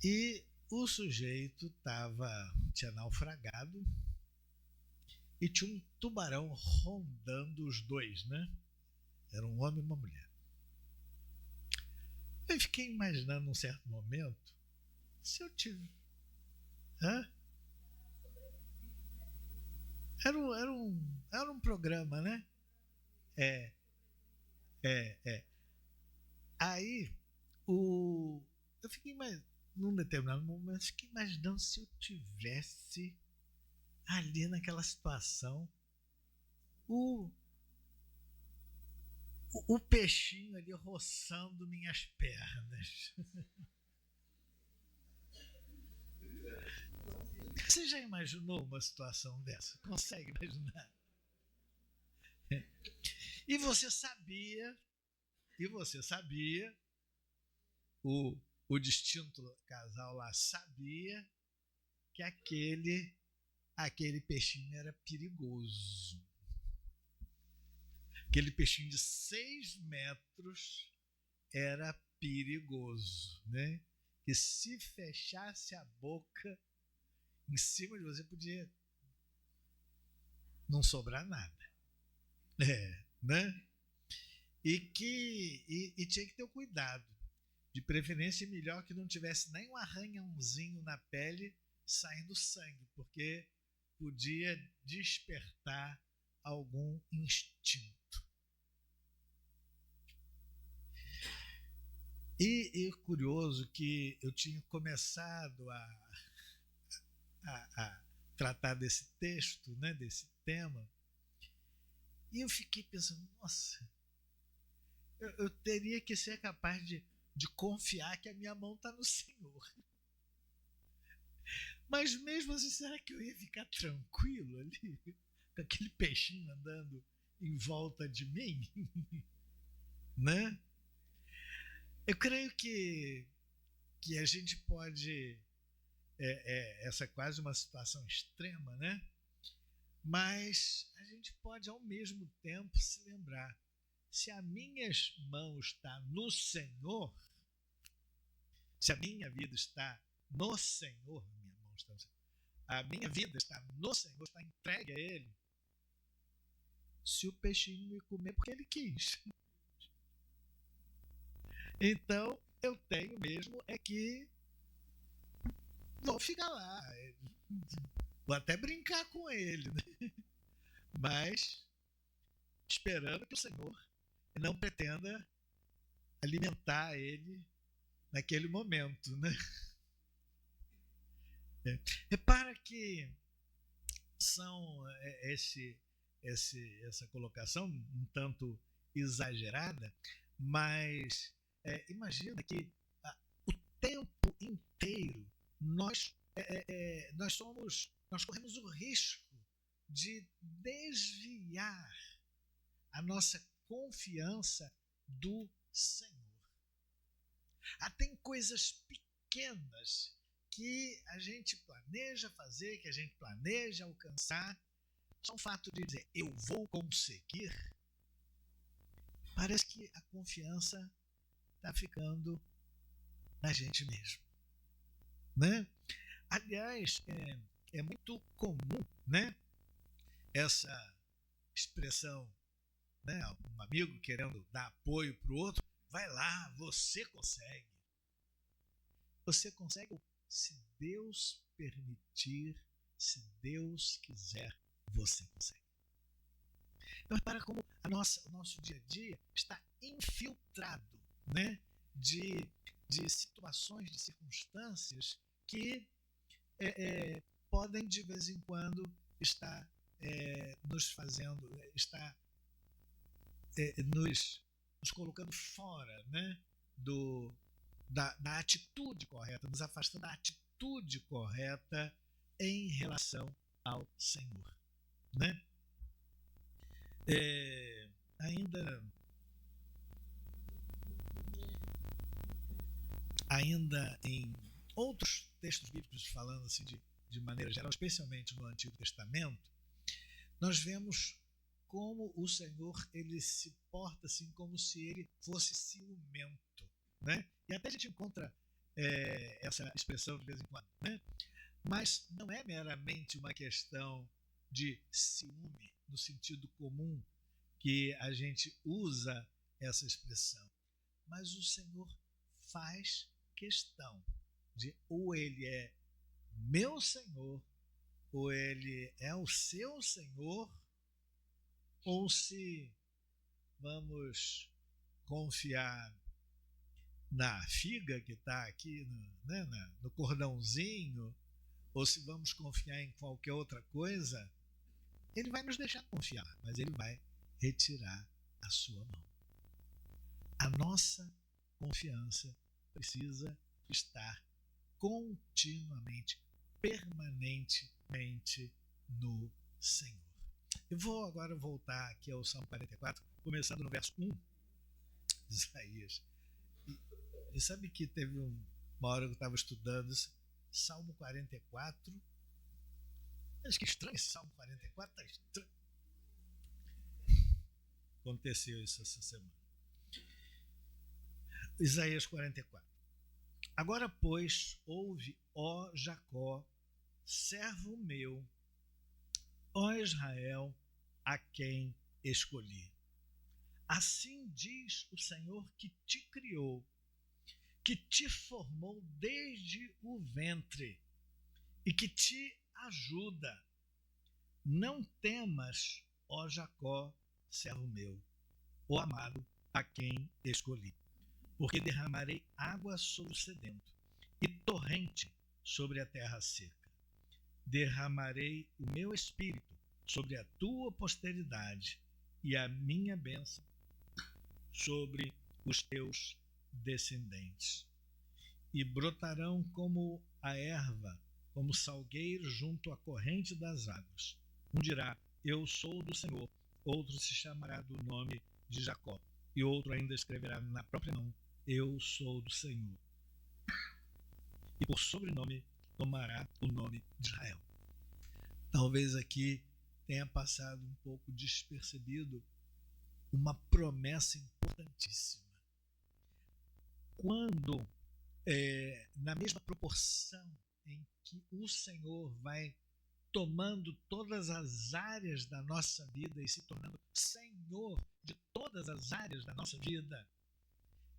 E o sujeito tinha naufragado e tinha um tubarão rondando os dois, né? Era um homem e uma mulher. Eu fiquei imaginando num certo momento, se eu tive... Hã? Era um programa, né? Aí, eu fiquei num determinado momento, fiquei imaginando se eu tivesse ali naquela situação, o peixinho ali roçando minhas pernas. Você já imaginou uma situação dessa? Consegue imaginar? E você sabia, o distinto casal lá sabia que aquele peixinho era perigoso. Aquele peixinho de 6 metros era perigoso, né? Que se fechasse a boca em cima de você, podia não sobrar nada. Né? E tinha que ter o cuidado. De preferência, melhor que não tivesse nem um arranhãozinho na pele saindo sangue, porque podia despertar algum instinto. E curioso que eu tinha começado a tratar desse texto, né, desse tema, e eu fiquei pensando, nossa, eu teria que ser capaz de confiar que a minha mão está no Senhor. Mas mesmo assim, será que eu ia ficar tranquilo ali, com aquele peixinho andando em volta de mim? Né? Eu creio que a gente pode... essa é quase uma situação extrema, né? Mas a gente pode, ao mesmo tempo, se lembrar: se as minhas mãos estão no Senhor, se a minha vida está no Senhor, a minha vida está no Senhor, está entregue a Ele, se o peixinho me comer porque Ele quis, então eu tenho mesmo que vou ficar lá, vou até brincar com ele, né? Mas esperando que o Senhor não pretenda alimentar ele naquele momento, né? Repara que são essa colocação um tanto exagerada, mas imagina que o tempo inteiro nós corremos o risco de desviar a nossa confiança do Senhor. Tem coisas pequenas que a gente planeja fazer, que a gente planeja alcançar, só o fato de dizer eu vou conseguir, parece que a confiança está ficando na gente mesmo, né? Aliás, é muito comum, né, essa expressão, né, um amigo querendo dar apoio para o outro: vai lá, você consegue. Você consegue se Deus permitir, se Deus quiser, você consegue. Então, repara como o nosso dia a dia está infiltrado, né, de situações, de circunstâncias que podem de vez em quando estar nos fazendo, nos colocando fora, né, da atitude correta, nos afastando da atitude correta em relação ao Senhor, né? Ainda em outros textos bíblicos, falando assim de maneira geral, especialmente no Antigo Testamento, nós vemos como o Senhor ele se porta assim como se ele fosse ciumento, né? E até a gente encontra essa expressão de vez em quando, né? Mas não é meramente uma questão de ciúme no sentido comum que a gente usa essa expressão, mas o Senhor faz questão de ou ele é meu Senhor, ou ele é o seu Senhor, ou se vamos confiar na figa que está aqui no cordãozinho, ou se vamos confiar em qualquer outra coisa, ele vai nos deixar confiar, mas ele vai retirar a sua mão. A nossa confiança precisa estar continuamente, permanentemente no Senhor. Eu vou agora voltar aqui ao Salmo 44, começando no verso 1 de Isaías. E sabe que teve uma hora que eu estava estudando isso, Salmo 44. Acho que estranho esse Salmo 44, está estranho. Aconteceu isso essa semana. Isaías 44. Agora, pois, ouve, ó Jacó, servo meu, ó Israel, a quem escolhi. Assim diz o Senhor que te criou, que te formou desde o ventre e que te ajuda. Não temas, ó Jacó, servo meu, ó amado, a quem escolhi. Porque derramarei água sobre o sedento e torrente sobre a terra seca. Derramarei o meu espírito sobre a tua posteridade e a minha bênção sobre os teus descendentes. E brotarão como a erva, como salgueiro junto à corrente das águas. Um dirá, eu sou do Senhor. Outro se chamará do nome de Jacó. E outro ainda escreverá na própria mão, eu sou do Senhor. E por sobrenome tomará o nome de Israel. Talvez aqui tenha passado um pouco despercebido uma promessa importantíssima. Quando, na mesma proporção em que o Senhor vai tomando todas as áreas da nossa vida e se tornando Senhor de todas as áreas da nossa vida,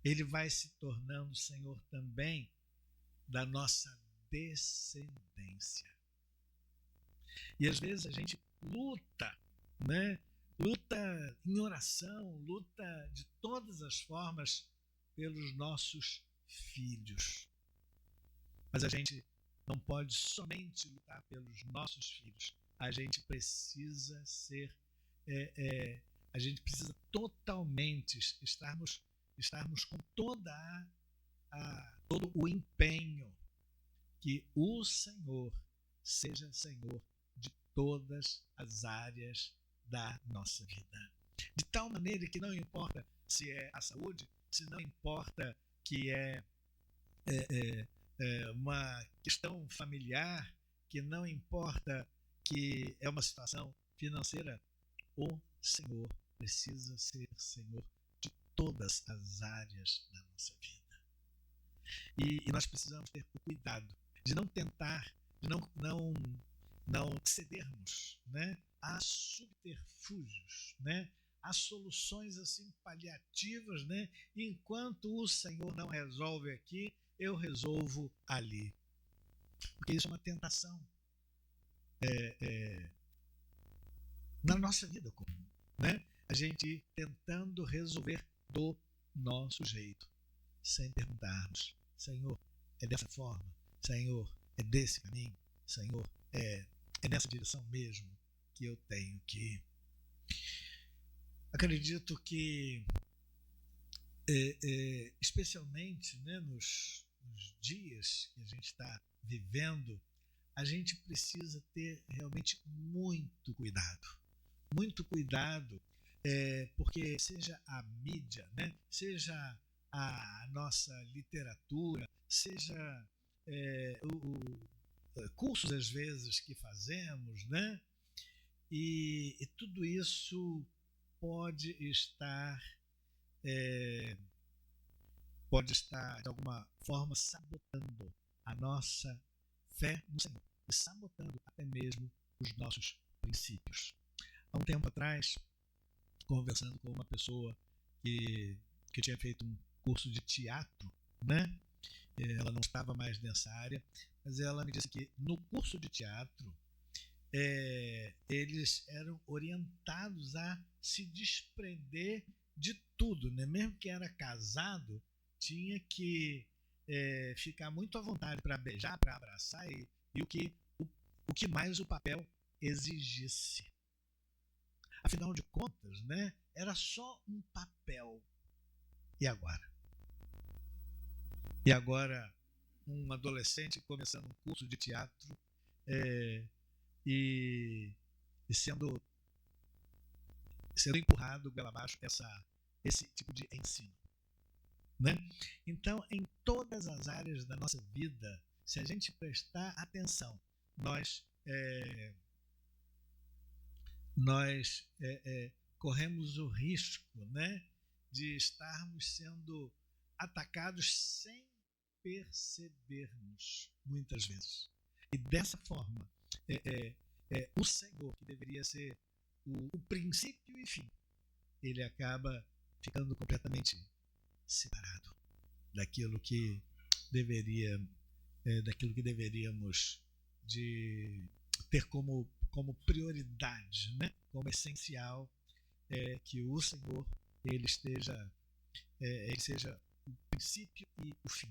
Ele vai se tornando Senhor também da nossa descendência. E às vezes a gente luta, né? Luta em oração, luta de todas as formas pelos nossos filhos. Mas a gente não pode somente lutar pelos nossos filhos. A gente precisa ser, a gente precisa totalmente estarmos com todo o empenho que o Senhor seja Senhor de todas as áreas da nossa vida. De tal maneira que não importa se é a saúde, se não importa que é uma questão familiar, que não importa que é uma situação financeira, o Senhor precisa ser Senhor de todas as áreas da nossa vida. E nós precisamos ter o cuidado de não tentar, de não cedermos, né, a subterfúgios, né, a soluções assim paliativas, né, enquanto o Senhor não resolve aqui, eu resolvo ali. Porque isso é uma tentação na nossa vida comum, né? A gente ir tentando resolver do nosso jeito, sem perguntarmos, Senhor, é dessa forma? Senhor, é desse caminho? Senhor, é nessa direção mesmo que eu tenho que ir? Acredito que, especialmente, né, nos dias que a gente está vivendo, a gente precisa ter realmente muito cuidado, porque seja a mídia, né, seja a nossa literatura, seja cursos às vezes que fazemos, né, E tudo isso pode estar, de alguma forma, sabotando a nossa fé no Senhor e sabotando até mesmo os nossos princípios. Há um tempo atrás, conversando com uma pessoa que tinha feito um curso de teatro, né? Ela não estava mais nessa área, mas ela me disse que no curso de teatro eles eram orientados a se desprender de tudo, né? Mesmo que era casado, tinha que ficar muito à vontade para beijar, para abraçar e o que mais o papel exigisse. Afinal de contas, né, era só um papel. E agora? E agora, um adolescente começando um curso de teatro e sendo empurrado pela abaixo esse tipo de ensino. Né? Então, em todas as áreas da nossa vida, se a gente prestar atenção, nós corremos o risco, né, de estarmos sendo atacados sem percebermos, muitas vezes. E dessa forma, o Senhor, que deveria ser o princípio e fim, ele acaba ficando completamente separado daquilo que deveríamos de ter como prioridade, né? Como essencial, que o Senhor ele seja o princípio e o fim,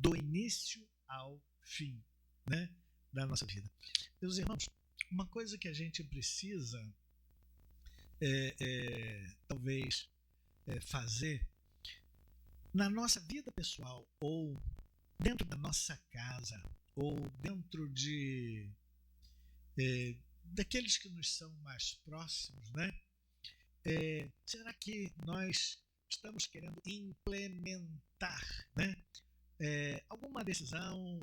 do início ao fim, né, da nossa vida. Meus irmãos, uma coisa que a gente precisa talvez fazer na nossa vida pessoal, ou dentro da nossa casa, ou dentro daqueles que nos são mais próximos, né? Será que nós estamos querendo implementar, né, alguma decisão,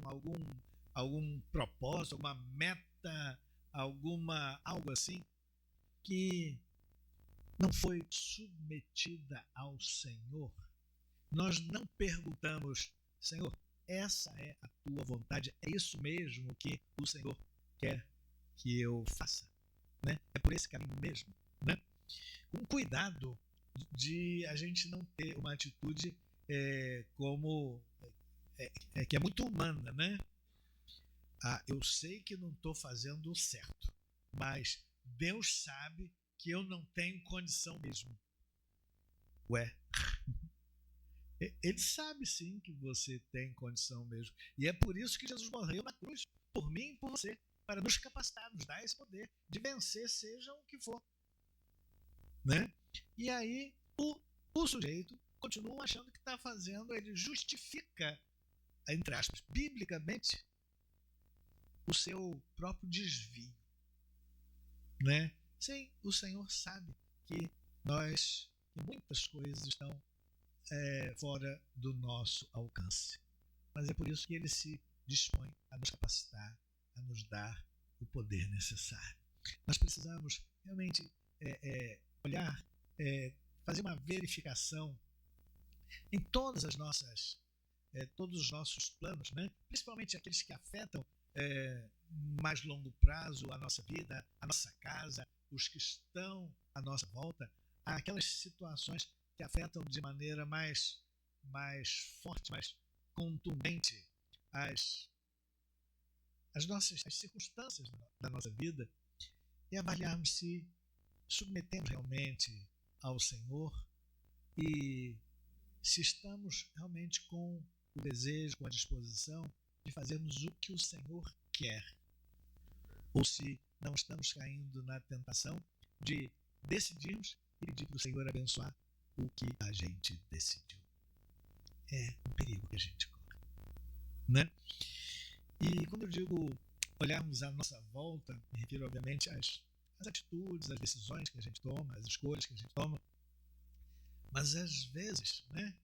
algum propósito, alguma meta, algo assim que não foi submetida ao Senhor? Nós não perguntamos: Senhor, essa é a tua vontade? É isso mesmo que o Senhor quer que eu faça? Né? É por esse caminho mesmo? Né? Com cuidado de a gente não ter uma atitude que é muito humana, né? Eu sei que não estou fazendo o certo, mas Deus sabe que eu não tenho condição mesmo. Ué, Ele sabe sim que você tem condição mesmo. E é por isso que Jesus morreu na cruz, por mim e por você, para nos capacitar, nos dar esse poder de vencer, seja o que for. Né? E aí o sujeito continua achando que está fazendo, ele justifica, entre aspas, biblicamente, o seu próprio desvio. Né? Sim, o Senhor sabe que muitas coisas estão fora do nosso alcance. Mas é por isso que ele se dispõe a nos capacitar, a nos dar o poder necessário. Nós precisamos realmente olhar, fazer uma verificação em todos os nossos planos, né? Principalmente aqueles que afetam mais longo prazo a nossa vida, a nossa casa, os que estão à nossa volta, aquelas situações que afetam de maneira mais forte, mais contundente as circunstâncias da nossa vida, e avaliarmos se submetemos realmente ao Senhor e se estamos realmente com o desejo, com a disposição de fazermos o que o Senhor quer, ou se não estamos caindo na tentação de decidirmos e pedir para o Senhor abençoar o que a gente decidiu. É um perigo que a gente corre, né? E quando eu digo olharmos à nossa volta, me refiro obviamente às atitudes, às decisões que a gente toma, às escolhas que a gente toma. Mas às vezes, né,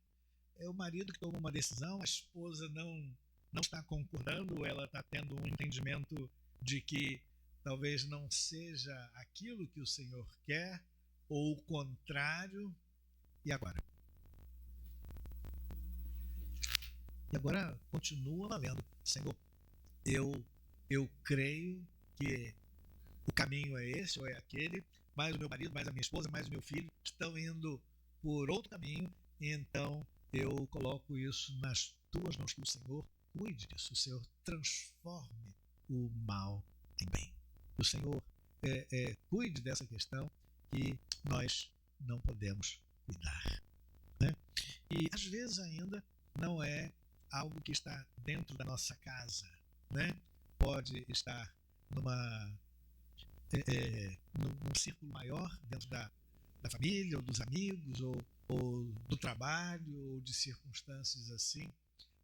é o marido que toma uma decisão, a esposa não está concordando, ela está tendo um entendimento de que talvez não seja aquilo que o Senhor quer, ou o contrário. E agora? E agora continua valendo. Senhor, eu creio que o caminho é esse ou é aquele, mas o meu marido, mais a minha esposa, mais o meu filho estão indo por outro caminho, então eu coloco isso nas tuas mãos, que o Senhor cuide disso, o Senhor transforme o mal em bem. O Senhor cuide dessa questão que nós não podemos cuidar, né? E às vezes ainda não é algo que está dentro da nossa casa, né? Pode estar num círculo maior, dentro da família, ou dos amigos, ou do trabalho, ou de circunstâncias assim.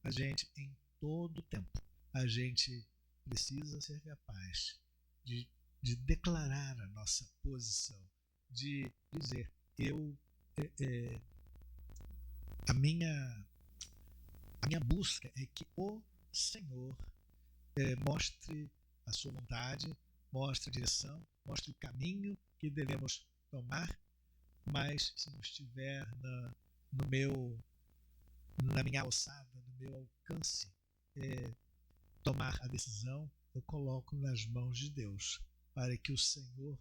A gente, em todo tempo, a gente precisa ser capaz de declarar a nossa posição, de dizer, a minha busca é que o Senhor mostre a sua vontade, mostre a direção, mostre o caminho que devemos tomar, mas se não estiver na minha alçada, no meu alcance, tomar a decisão, eu coloco nas mãos de Deus, para que o Senhor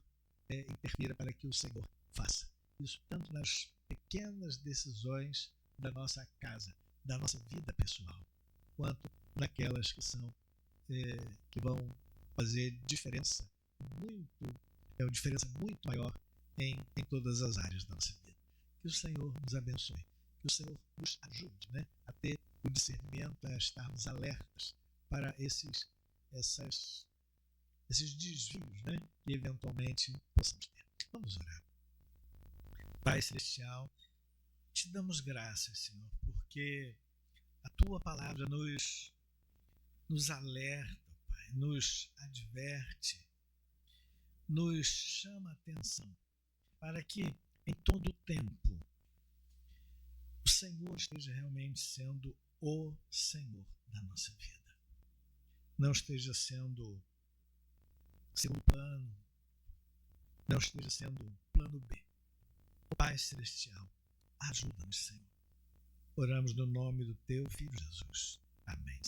interfira, para que o Senhor faça. Isso tanto nas pequenas decisões da nossa casa, da nossa vida pessoal, quanto naquelas que são que vão fazer diferença uma diferença muito maior em todas as áreas da nossa vida. Que o Senhor nos abençoe, que o Senhor nos ajude, né, a ter o discernimento, a estarmos alertas para esses desvios, né, que eventualmente possamos ter. Vamos orar. Pai Celestial, te damos graças, Senhor, porque a Tua palavra nos alerta, Pai, nos adverte, nos chama a atenção para que em todo o tempo o Senhor esteja realmente sendo o Senhor da nossa vida. Não esteja sendo segundo plano, não esteja sendo plano B. Pai Celestial, ajuda-nos, Senhor. Oramos no nome do Teu Filho Jesus. Amém.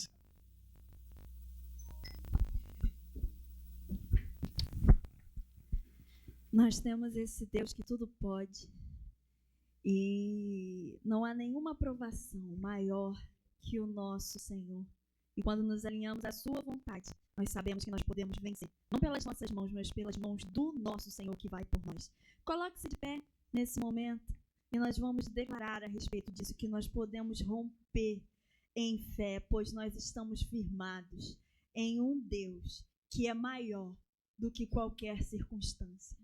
Nós temos esse Deus que tudo pode e não há nenhuma aprovação maior que o nosso Senhor. E quando nos alinhamos à sua vontade, nós sabemos que nós podemos vencer, não pelas nossas mãos, mas pelas mãos do nosso Senhor que vai por nós. Coloque-se de pé nesse momento e nós vamos declarar a respeito disso, que nós podemos romper em fé, pois nós estamos firmados em um Deus que é maior do que qualquer circunstância.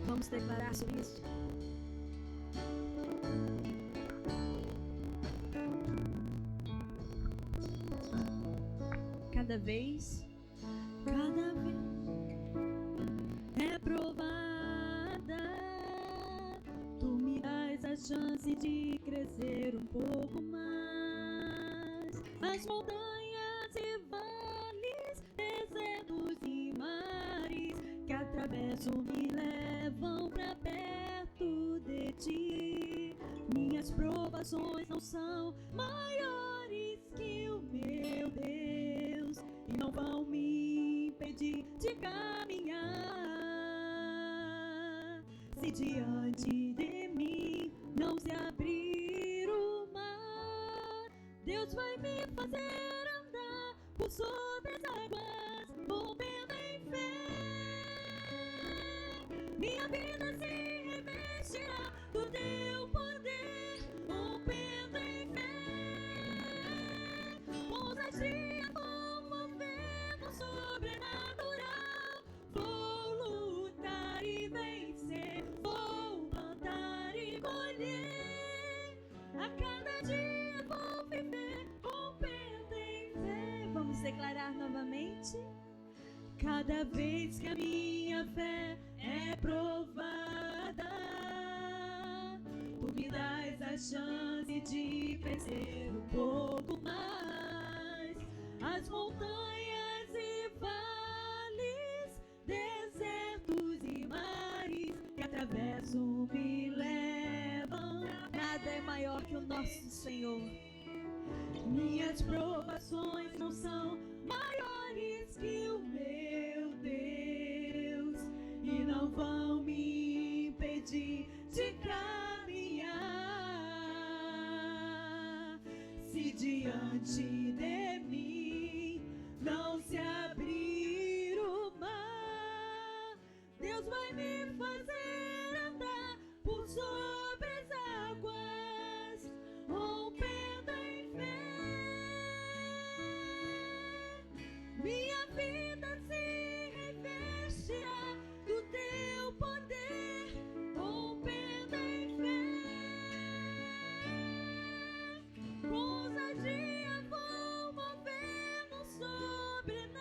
Vamos declarar sobre isso? Cada vez é provada, tu me dás a chance de crescer um pouco mais. As montanhas e vales, desertos e mares que atravesso me levam pra perto de ti. Minhas provações não são maiores que o meu Deus e não vão me impedir de caminhar. Se diante de mim não se abrir o mar, Deus vai me fazer andar por sobre as águas, rompendo em fé. Minha vida se revestirá do teu poder, rompendo em fé. Ousadia vou mover no sobrenatural. Vou lutar e vencer, vou plantar e colher. A cada dia vou viver, rompendo em fé. Vamos declarar novamente? Cada vez que a minha fé é provada. Tu me dás a chance de crescer um pouco mais. As montanhas e vales, desertos e mares que atravesso me levam. Nada é maior que o nosso Senhor. Minhas provações não são maiores que o meu Deus e não vão me impedir de caminhar. Se diante de mim não se abrir o mar, Deus vai me fazer andar por sobre as águas, rompendo em fé. Minha vida se revestirá do teu poder, rompendo em fé. Com ousadia vou mover no sobrenatural.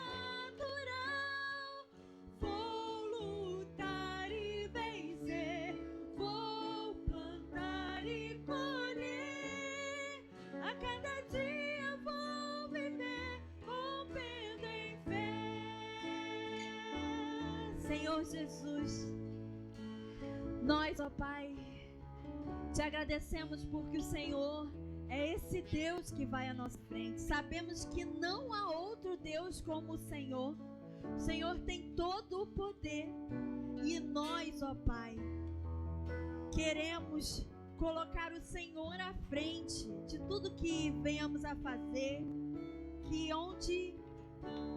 Vou lutar e vencer, vou plantar e colher. A cada dia vou viver rompendo em fé. Senhor Jesus, nós, ó Pai, te agradecemos porque o Senhor é esse Deus que vai à nossa frente. Sabemos que não há outro Deus como o Senhor. O Senhor tem todo o poder. E nós, ó Pai, queremos colocar o Senhor à frente de tudo que venhamos a fazer, que onde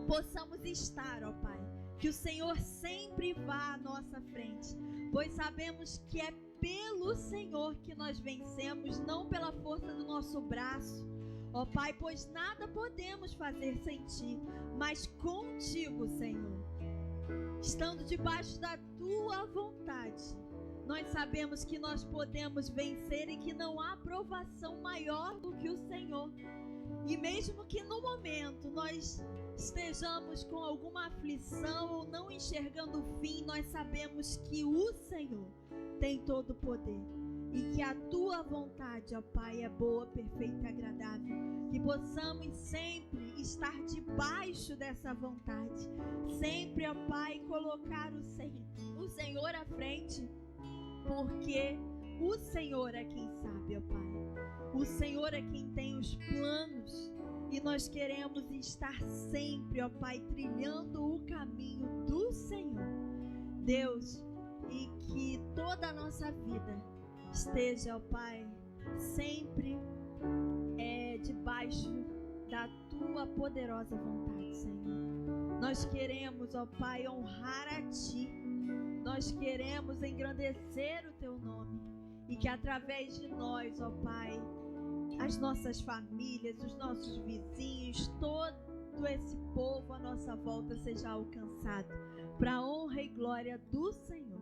possamos estar, ó Pai, que o Senhor sempre vá à nossa frente, pois sabemos que é pelo Senhor que nós vencemos, não pela força do nosso braço, ó Pai, pois nada podemos fazer sem Ti, mas contigo, Senhor, estando debaixo da Tua vontade, nós sabemos que nós podemos vencer e que não há provação maior do que o Senhor. E mesmo que no momento nós estejamos com alguma aflição ou não enxergando o fim, nós sabemos que o Senhor tem todo o poder e que a Tua vontade, ó Pai, é boa, perfeita e agradável. Que possamos sempre estar debaixo dessa vontade, sempre, ó Pai, colocar o Senhor à frente, porque o Senhor é quem sabe, ó Pai. O Senhor é quem tem os planos e nós queremos estar sempre, ó Pai, trilhando o caminho do Senhor, Deus, e que toda a nossa vida esteja, ó Pai, sempre debaixo da Tua poderosa vontade, Senhor. Nós queremos, ó Pai, honrar a Ti. Nós queremos engrandecer o Teu nome e que através de nós, ó Pai, as nossas famílias, os nossos vizinhos, todo esse povo à nossa volta seja alcançado para a honra e glória do Senhor.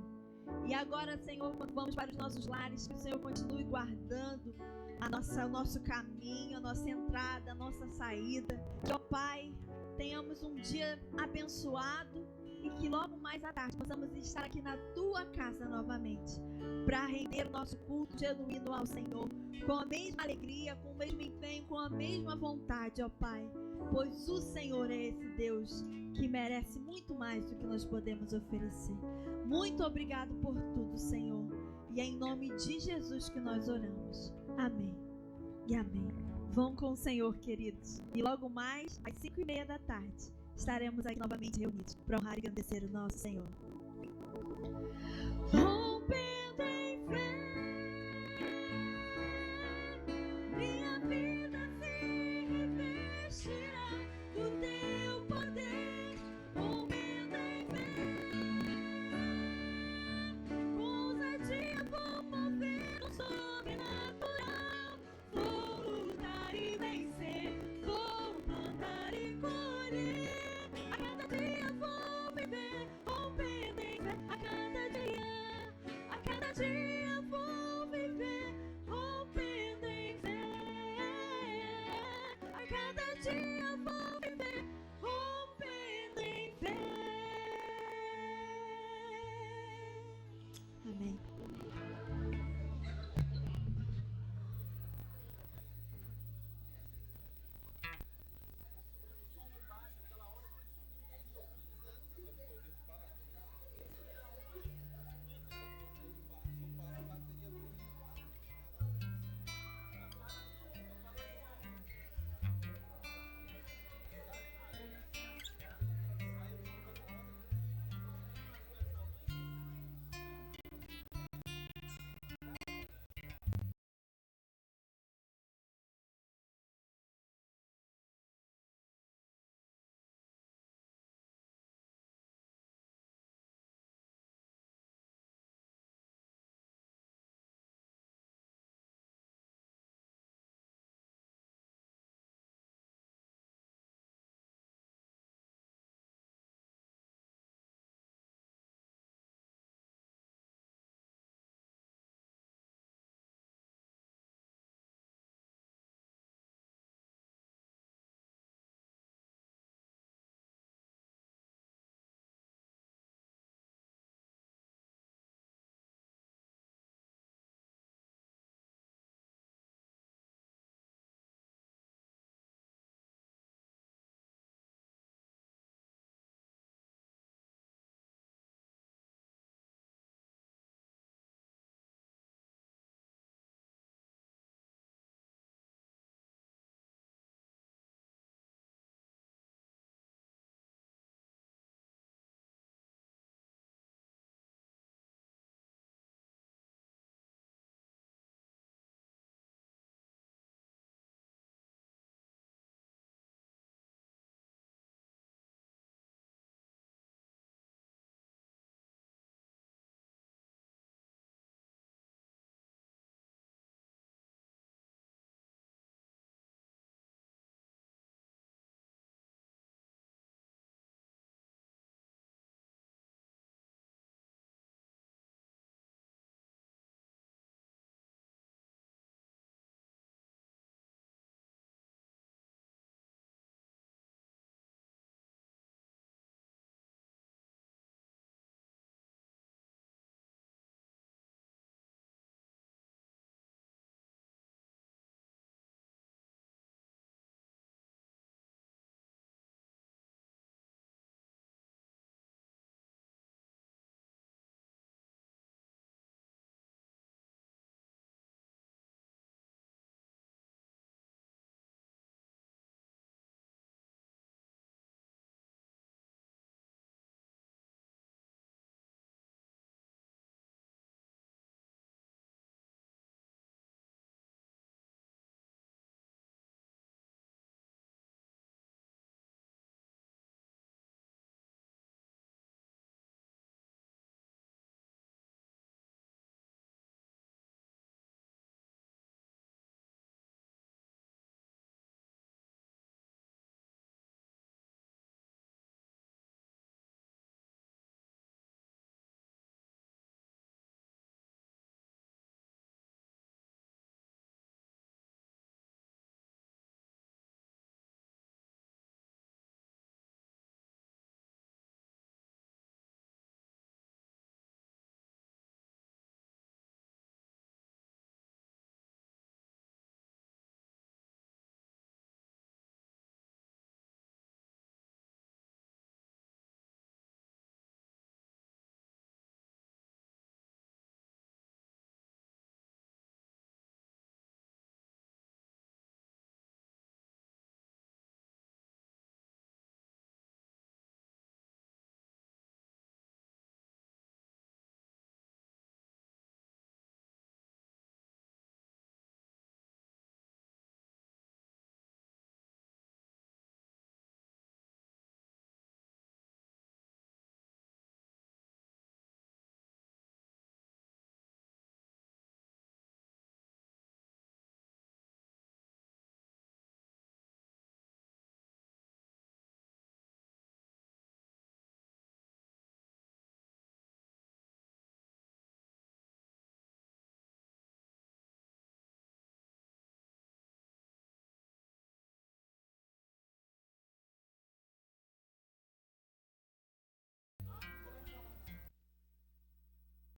E agora, Senhor, quando vamos para os nossos lares, que o Senhor continue guardando o nosso caminho, a nossa entrada, a nossa saída. Que, ó Pai, tenhamos um dia abençoado e que logo mais à tarde possamos estar aqui na Tua casa novamente para render o nosso culto genuíno ao Senhor, com a mesma alegria, com o mesmo empenho, com a mesma vontade, ó Pai, pois o Senhor é esse Deus que merece muito mais do que nós podemos oferecer. Muito obrigado por tudo, Senhor, e é em nome de Jesus que nós oramos. Amém e amém. Vão com o Senhor, queridos, e logo mais às 5:30 da tarde estaremos aqui novamente reunidos para honrar e agradecer o nosso Senhor.